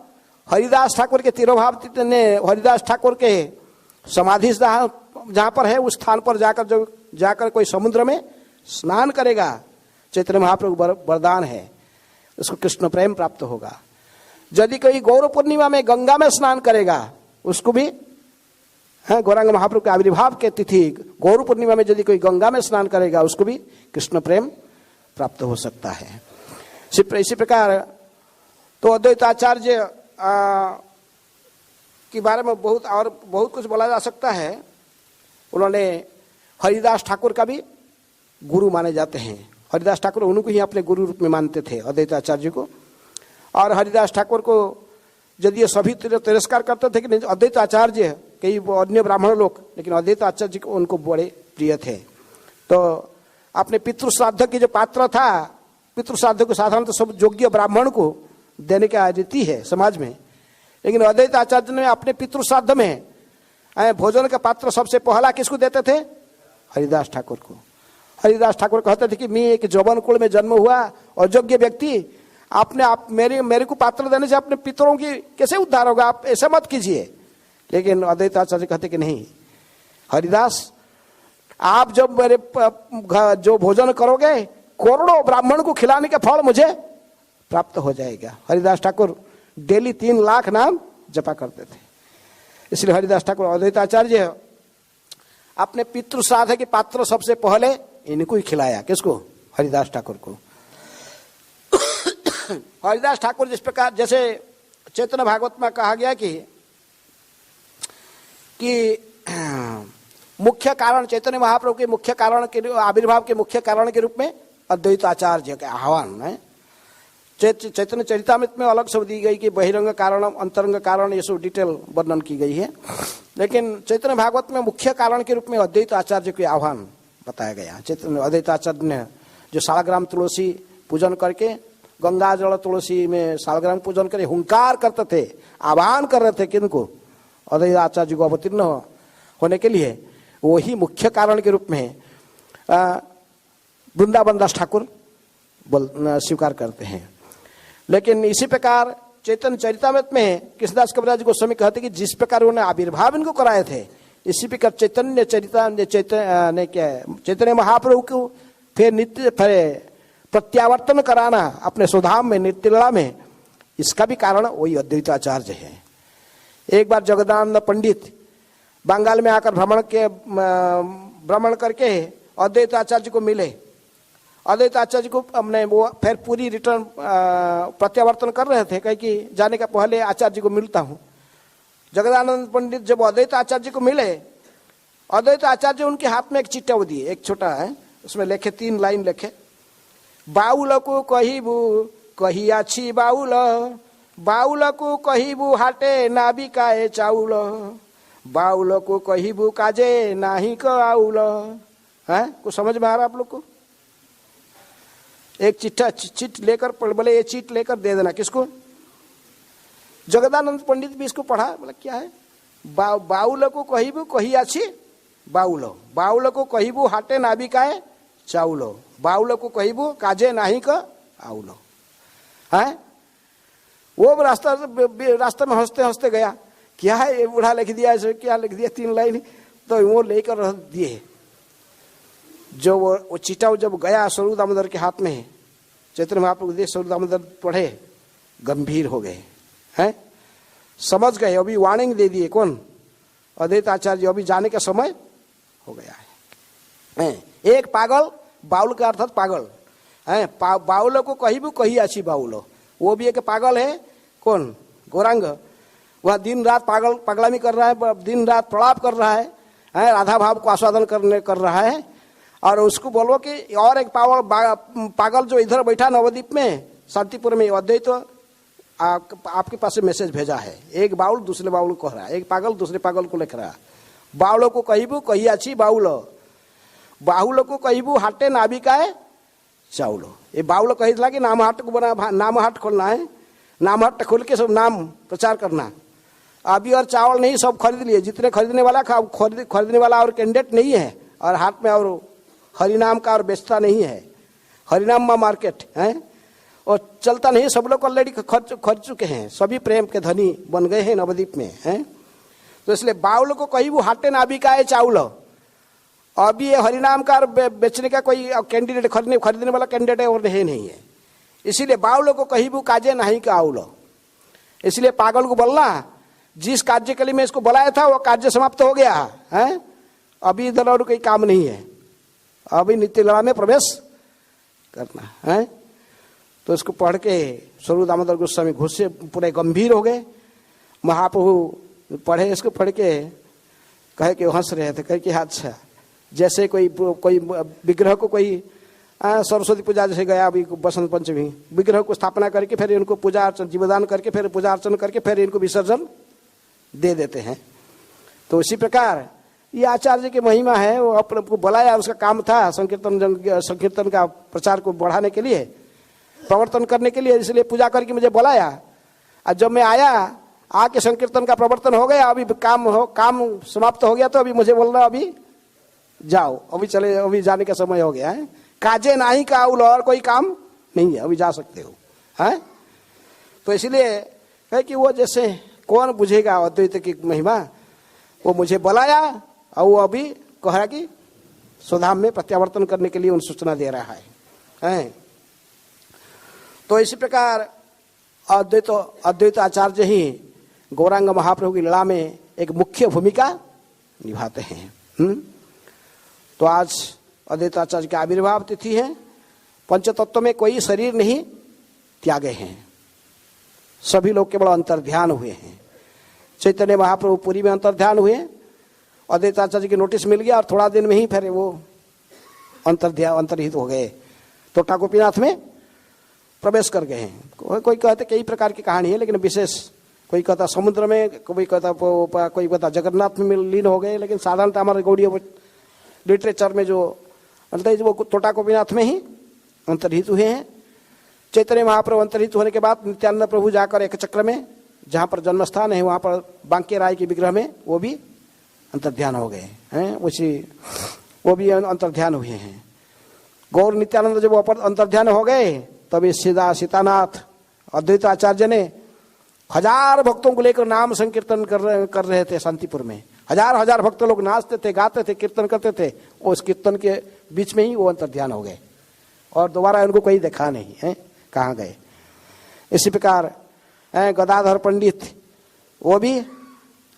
हरिदास ठाकुर के तिरोभाव ने हरिदास ठाकुर के समाधि जहाँ पर है उस स्थान पर जाकर कोई समुद्र में स्नान करेगा, चैतन्य महाप्रभु वरदान है, उसको कृष्ण प्रेम प्राप्त होगा। यदि कोई गौर पूर्णिमा में गंगा में स्नान करेगा उसको भी गौरांग महाप्रभु के आविर्भाव के तिथि गौर पूर्णिमा में यदि कोई गंगा में स्नान करेगा उसको भी कृष्ण प्रेम प्राप्त हो सकता है। इसी प्रकार तो अद्वैताचार्य के बारे में बहुत कुछ बोला जा सकता है। उन्होंने हरिदास ठाकुर का भी गुरु माने जाते हैं। हरिदास ठाकुर उनको ही अपने गुरु रूप में मानते थे, अद्वैताचार्य को। और हरिदास ठाकुर को यदि सभी तिरस्कार करते थे कि अद्वैताचार्य कई अन्य ब्राह्मण लोग, लेकिन अद्वैताचार्य को उनको बड़े प्रिय थे। तो अपने पितृ श्राद्ध की जो पात्र था, पितृ श्राद्ध को साधारणतः सब योग्य ब्राह्मण को देने का रीति है समाज में, लेकिन अद्वैताचार्य ने अपने पितृ श्राद्ध में भोजन का पात्र सबसे पहला किसको देते थे? हरिदास ठाकुर को। हरिदास ठाकुर कहते थे कि मैं एक जौवन कुल में जन्म हुआ अयोग्य व्यक्ति, आप मेरे को पात्र देने से अपने पितरों की कैसे उद्धार होगा, आप ऐसा मत कीजिए। लेकिन अद्वैताचार्य कहते कि नहीं हरिदास, आप जब मेरे जो भोजन करोगे करोड़ों ब्राह्मण को खिलाने का फल मुझे प्राप्त हो जाएगा। हरिदास ठाकुर डेली 3 लाख नाम जपा करते थे। इसलिए हरिदास ठाकुर अद्वैताचार्य अपने पितृ श्राद्ध के पात्र सबसे पहले इनको ही खिलाया। किसको? हरिदास ठाकुर को। हरिदास ठाकुर जिस प्रकार जैसे चैतन्य भागवत में कहा गया कि मुख्य कारण चैतन्य महाप्रभु के मुख्य कारण के आविर्भाव के मुख्य कारण के रूप में अद्वैताचार्य का आह्वान है। चैतन्य चरितामृत में अलग सब दी गई कि बहिरंग कारण अंतरंग कारण ये सब डिटेल वर्णन की गई है, लेकिन चैतन्य भागवत में मुख्य कारण के रूप में अद्वैताचार्य के आह्वान बताया गया। चैतन्य अद्वैताचार्य ने जो सालग्राम तुलसी पूजन करके गंगा जल तुलसी में सालग्राम पूजन करके हुंकार करते थे, आह्वान कर रहे थे किनको? अद्वैताचार्य को अवतीर्ण होने के लिए। वही मुख्य कारण के रूप में वृंदावन दास ठाकुर स्वीकार करते हैं। लेकिन इसी प्रकार चैतन्य चरितामृत में कृष्णदास कविराज गोस्वामी कहते कि जिस प्रकार उन्होंने आविर्भाव इनको कराए थे, इसी प्रकार चैतन्य महाप्रभु को फिर नित्य प्रत्यावर्तन कराना अपने स्वधाम में नित्यलीला में, इसका भी कारण वही अद्वैताचार्य है। एक बार जगदानंद पंडित बंगाल में आकर भ्रमण करके अद्वैताचार्य को मिले। अद्वैताचार्य को हमने वो फिर पूरी रिटर्न प्रत्यावर्तन कर रहे थे, कहीं कि जाने का पहले आचार्य को मिलता हूँ। जगदानंद पंडित जब अद्वैताचार्य को मिले, अद्वैताचार्य उनके हाथ में एक चिट्ठा दिए, एक छोटा है, उसमें लिखे 3 लाइन लिखे, बाउल को कहिबू कहियाछि बाउल, बाउल को कहिबू हाटे नाबिकाए चाउल, बाउल को कहिबू काजे नाही क आउल। है कुछ समझ में आ रहा आप लोग को? एक चिट लेकर बोले ये चिट लेकर दे देना। किसको? जगदानंद पंडित भी इसको पढ़ा, बोला क्या है? बाउल को कहिबू कहियाछि बाउल, बाउल को कहिबू हाटे नाबिकाए चाउल, बाउल को कहिबू काजे नाही क आउल। है वो रास्ता में हंसते हंसते गया, क्या है ये बूढ़ा लिख दिया, ऐसे क्या लिख दिया 3 लाइन, तो वो लेकर रख दिए। जो वो चिट्ठा जब गया स्वरूप दामोदर के हाथ में, चैतन्य महाप्रभु दे स्वरूप दामोदर पढ़े, गंभीर हो गए हैं, समझ गए। अभी वार्निंग दे दिए, कौन? अद्वैताचार्य, अभी जाने का समय हो गया है। एक पागल, बाउल का अर्थात पागल है, बाउल को कहिबू कहियाछि बाउल, वो भी एक पागल है। कौन? गौरांग। वह दिन रात पागलामी कर रहा है, दिन रात प्रलाप कर रहा है, राधा भाव को आस्वादन कर रहा है। और उसको बोलो कि और एक पागल जो इधर बैठा नवद्वीप में शांतिपुर में, अद्वैत आपके पास मैसेज भेजा है। एक बाउल दूसरे बाउल को कह रहा है, एक पागल दूसरे पागल को लिख रहा है, बाउल को कहिबू कहियाछि बाउल, बाहुल को कहबू हाटे नाबिकाए चाउल। ये बाउल कही था कि नाम हाट को बना, नाम हाट खोलना है, नाम हाट खोल के सब नाम प्रचार करना। अभी और चावल नहीं, सब खरीद लिए, जितने खरीदने वाला खरीदने वाला और कैंडिडेट नहीं है, और हाट में और हरिनाम का और बेचता नहीं है, हरिनाम में मार्केट है और चलता नहीं। सब लोग ऑलरेडी खर्च चुके हैं, सभी प्रेम के धनी बन गए हैं नवद्वीप में हैं। तो इसलिए बाउल को कही वो हाटे नाबिकाए चाउल। अभी ये हरिनाम का बेचने का कोई कैंडिडेट खरीदने वाला कैंडिडेट है और नहीं है। इसीलिए बाउल को कही वो काजे नहीं का आउल। इसलिए पागल को बोलना, जिस कार्य के लिए मैं इसको बुलाया था वो कार्य समाप्त हो गया है, अभी इधर और कोई काम नहीं है, अभी नित्य लीला में प्रवेश करना है। तो इसको पढ़ के स्वरूप दामोदर गोस्वामी गुस्से पूरे गंभीर हो गए। महाप्रभु पढ़े, इसको पढ़ के कहे कि हंस रहे थे, कहे कि अच्छा जैसे कोई विग्रह को कोई सरस्वती पूजा जैसे गया अभी बसंत पंचमी, विग्रह को स्थापना करके फिर इनको पूजा अर्चन जीवदान करके फिर पूजा अर्चन करके फिर इनको विसर्जन दे देते हैं। तो इसी प्रकार ये आचार्य की महिमा है। वो अपने को बुलाया, उसका काम था संकीर्तन का प्रचार को बढ़ाने के लिए, प्रवर्तन करने के लिए, इसलिए पूजा करके मुझे बुलाया। और जब मैं आया, आके संकीर्तन का प्रवर्तन हो गया, अभी काम समाप्त हो गया, तो अभी मुझे बोल रहा अभी जाओ, अभी चले, अभी जाने का समय हो गया है। काजे नाही का और कोई काम नहीं है, अभी जा सकते हो है। तो इसलिए है कि वो जैसे कौन बुझेगा अद्वैत की महिमा, वो मुझे बुलाया और वो अभी कह रहा कि स्वधाम में प्रत्यावर्तन करने के लिए उन सूचना दे रहा है। तो इसी प्रकार अद्वैत आचार्य ही गौरांग महाप्रभु की लीला में एक मुख्य भूमिका निभाते हैं। तो आज अद्वैत आचार्य की आविर्भाव तिथि है। पंचतत्व में कोई शरीर नहीं त्यागे हैं, सभी लोग केवल अंतर्ध्यान हुए हैं। चैतन्य महाप्रभु पुरी में अंतर्ध्यान हुए, अद्वैत आचार्य की नोटिस मिल गया और थोड़ा दिन में ही फिर वो अंतर्हित हो गए, टोटा गोपीनाथ में प्रवेश कर गए हैं। कोई कहते कई प्रकार की कहानी है, लेकिन विशेष कोई कहता समुद्र में, कोई कहता जगन्नाथ में लीन हो गए, लेकिन साधारणतः हमारे गौड़ीय लिटरेचर में जो वो टोटा गोपीनाथ में ही अंतर्हित हुए हैं। चैतन्य महाप्रभु अंतर्हित होने के बाद नित्यानंद प्रभु जाकर एक चक्र में, जहाँ पर जन्मस्थान है, वहाँ पर बांके राय के विग्रह में वो भी अंतर्ध्यान हो गए हैं, वो भी अंतर्ध्यान हुए हैं। गौर नित्यानंद जब अंतर्ध्यान हो गए, तभी सीतानाथ अद्वैत आचार्य ने 1000 भक्तों को लेकर नाम संकीर्तन कर रहे थे शांतिपुर में। 1000 भक्त लोग नाचते थे, गाते थे, कीर्तन करते थे। उस कीर्तन के बीच में ही वो अंतर्ध्यान हो गए और दोबारा उनको कोई देखा नहीं है कहाँ गए। इसी प्रकार गदाधर पंडित, वो भी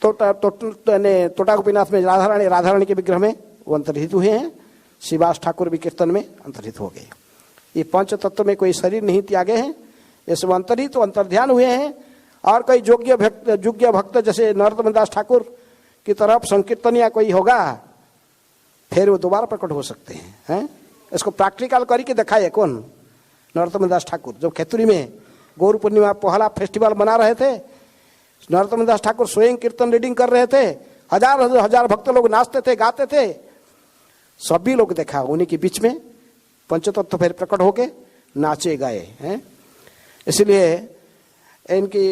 टोटा गोपीनाथ में राधा रानी के विग्रह में वो अंतर्हित हुए हैं। शिवास ठाकुर भी कीर्तन में अंतर्हित हो गए। ये पंच तत्व में कोई शरीर नहीं त्यागे हैं, ये सब अंतर्हित तो अंतर्ध्यान हुए हैं। और कोई योग्य भक्त जैसे नरोत्तम दास ठाकुर की तरफ संकीर्तन या कोई होगा, फिर वो दोबारा प्रकट हो सकते हैं। इसको प्रैक्टिकल करके दिखाए कौन? नरोत्तम दास ठाकुर। जब खेतुरी में गौर पूर्णिमा पहला फेस्टिवल मना रहे थे, नरोत्तम दास ठाकुर स्वयं कीर्तन रीडिंग कर रहे थे, 1000 भक्त लोग नाचते थे, गाते थे, सभी लोग देखा। उन्हीं के बीच में पंचतत्व फिर प्रकट होके नाचे गए हैं। इसलिए इनकी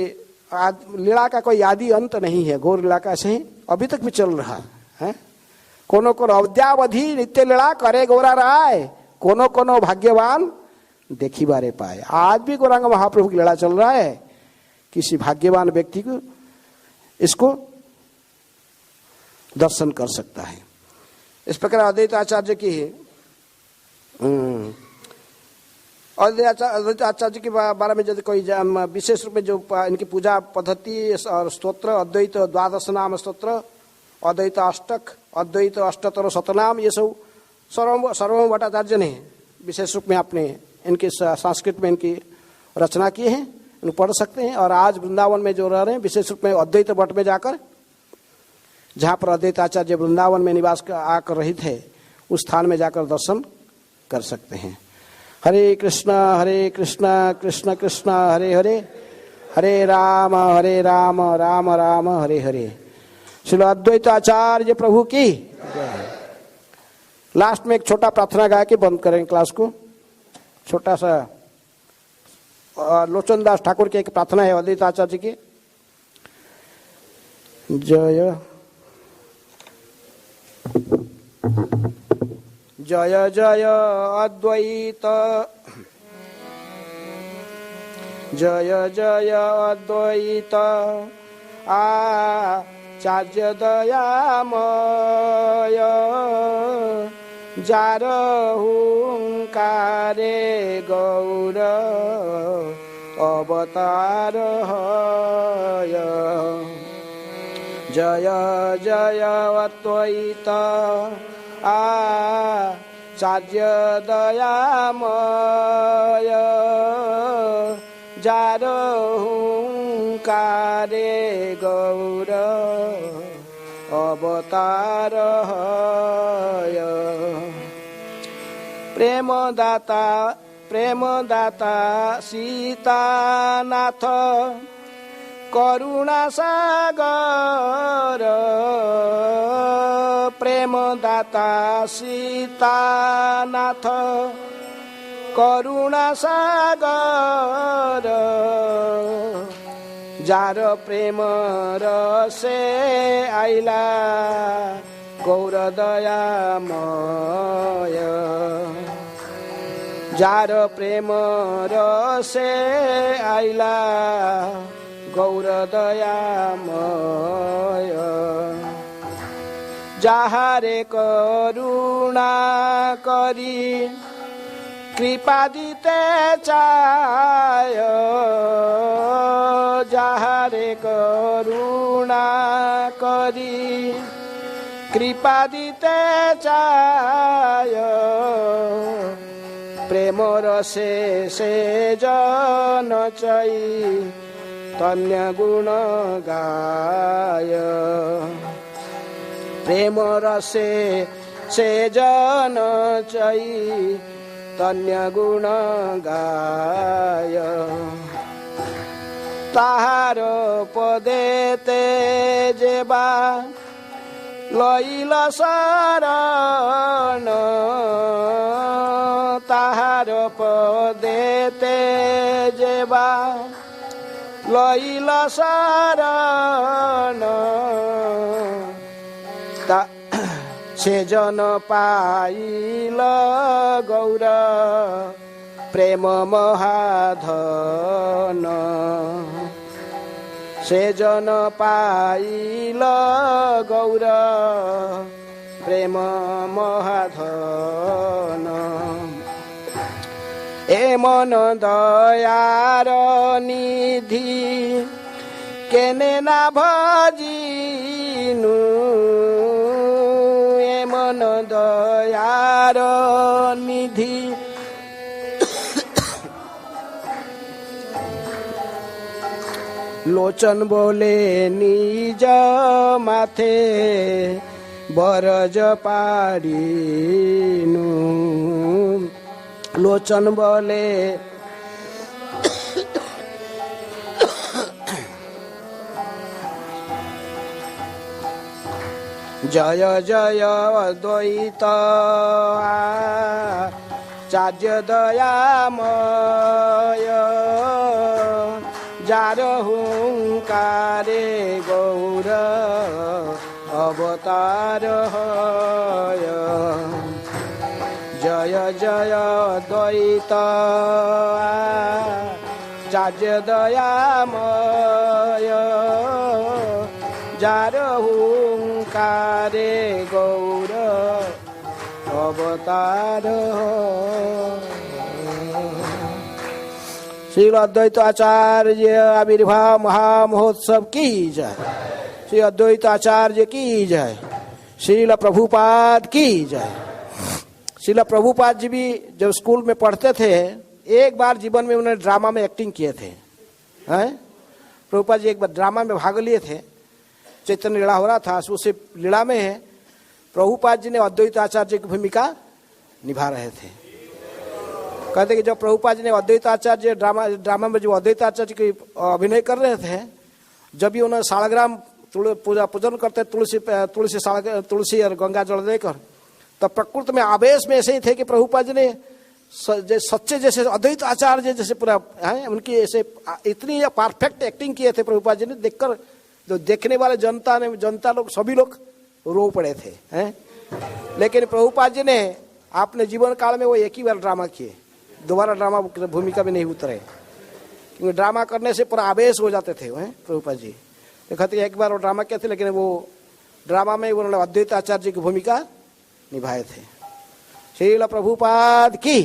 लीला का कोई आदि अंत नहीं है। गौर लीला का ऐसे ही अभी तक भी चल रहा है। कोनो अवध्यावधि नित्य लीला करे गौरा राय, कोनो भाग्यवान देखी बारे पाए। आज भी गौरांग महाप्रभु की लीला चल रहा है। किसी भाग्यवान व्यक्ति को इसको दर्शन कर सकता है। इस प्रकार अद्वैत आचार्य की अद्वैत आचार्य के बारे में यदि कोई विशेष रूप में जो इनकी पूजा पद्धति और स्तोत्र, अद्वैत 12 नाम स्तोत्र, अद्वैत अष्टक, अद्वैत अष्टोत्तर शतनाम, ये सब सर्वभौम भट्टाचार्य ने विशेष रूप में अपने इनके संस्कृत में इनकी रचना की है, इनको पढ़ सकते हैं। और आज वृंदावन में जो रह रहे हैं, विशेष रूप में अद्वैत भट्ट में जाकर, जहाँ पर अद्वैत आचार्य वृंदावन में निवास आकर रहित है, उस स्थान में जाकर दर्शन कर सकते हैं। हरे कृष्ण कृष्ण कृष्ण हरे हरे, हरे राम राम राम हरे हरे। श्री अद्वैत आचार्य प्रभु की लास्ट में एक छोटा प्रार्थना गा के बंद करेंगे क्लास को। छोटा सा लोचन दास ठाकुर की एक प्रार्थना है अद्वैत आचार्य की। जय जय जय अद्वैत, जय जय अद्वैत आचार्य दयामय, जार हुंकारे गौर अवतार हय। जय जय अद्वैत आचार्य दयामय, जार हुंकारे गौर अवतार हय। प्रेमदाता सीतानाथ, करुणा सागर, प्रेमदाता सीतानाथ, करुणा सागर, जार प्रेम रसे आइला गौर दयामय, जार प्रेम रसे आइला गौर दयामय। जाहारे करुणा करी कृपा दीते चाय, जाहारे करुणा करी कृपा दीते चाय, प्रेम रसे से जन चई तन्य गुण गाय, प्रेम रसे से जन चई तन्य गुण गाय। ताहार पदे तेजेबा लइल शरण, ताहार पदे तेजेबा लइल शरण, से जन पाइल गौर प्रेम महाधन, से जन पाइल गौर प्रेम महाधन। ए मन दयार निधि केने ना भजिनु, ए मन दयार निधि लोचन बोले निज माथे बरज पाडिनु, लोचन बोले जय जय अद्वैत आचार्य दयामय, जार हुंकारे गौर अवतार हय। जय जय अद्वैत आचार्य दयामय, जार हुंकारे गौर अवतार। श्री अद्वैत आचार्य आविर्भाव महामहोत्सव की जय, श्री अद्वैत आचार्य की जय, श्रील प्रभुपाद की जय। श्रील प्रभुपाद जी भी जब स्कूल में पढ़ते थे, एक बार जीवन में उन्होंने ड्रामा में एक्टिंग किए थे। हैं प्रभुपाद जी एक बार ड्रामा में भाग लिए थे, चैतन्य लीला हो रहा था, उसे लीला में प्रभुपाद जी ने अद्वैत आचार्य की भूमिका निभा रहे थे। कहते कि जब प्रभुपाद जी ने अद्वैत आचार्य ड्रामा में जो अद्वैत आचार्य की अभिनय कर रहे थे, जब भी उन्होंने सालग्राम पूजन करते तुलसी और गंगा जल देकर, तो प्रकृति में आवेश में ऐसे ही थे कि प्रभुपाद जी ने सच्चे जैसे अद्वैत आचार्य जैसे पूरा है उनकी ऐसे इतनी परफेक्ट एक्टिंग किए थे प्रभुपाद जी ने, देखकर जो देखने वाले जनता लोग सभी लोग रो पड़े थे हैं। लेकिन प्रभुपाद जी ने अपने जीवन काल में वो एक ही बार ड्रामा किए, दोबारा ड्रामा भूमिका में नहीं उतरे, क्योंकि ड्रामा करने से पूरा आवेश हो जाते थे हैं प्रभुपाद जी। कहते एक बार वो ड्रामा किए थे, लेकिन वो ड्रामा में उन्होंने अद्वैत आचार्य की भूमिका निभाए थे। श्रील प्रभुपाद की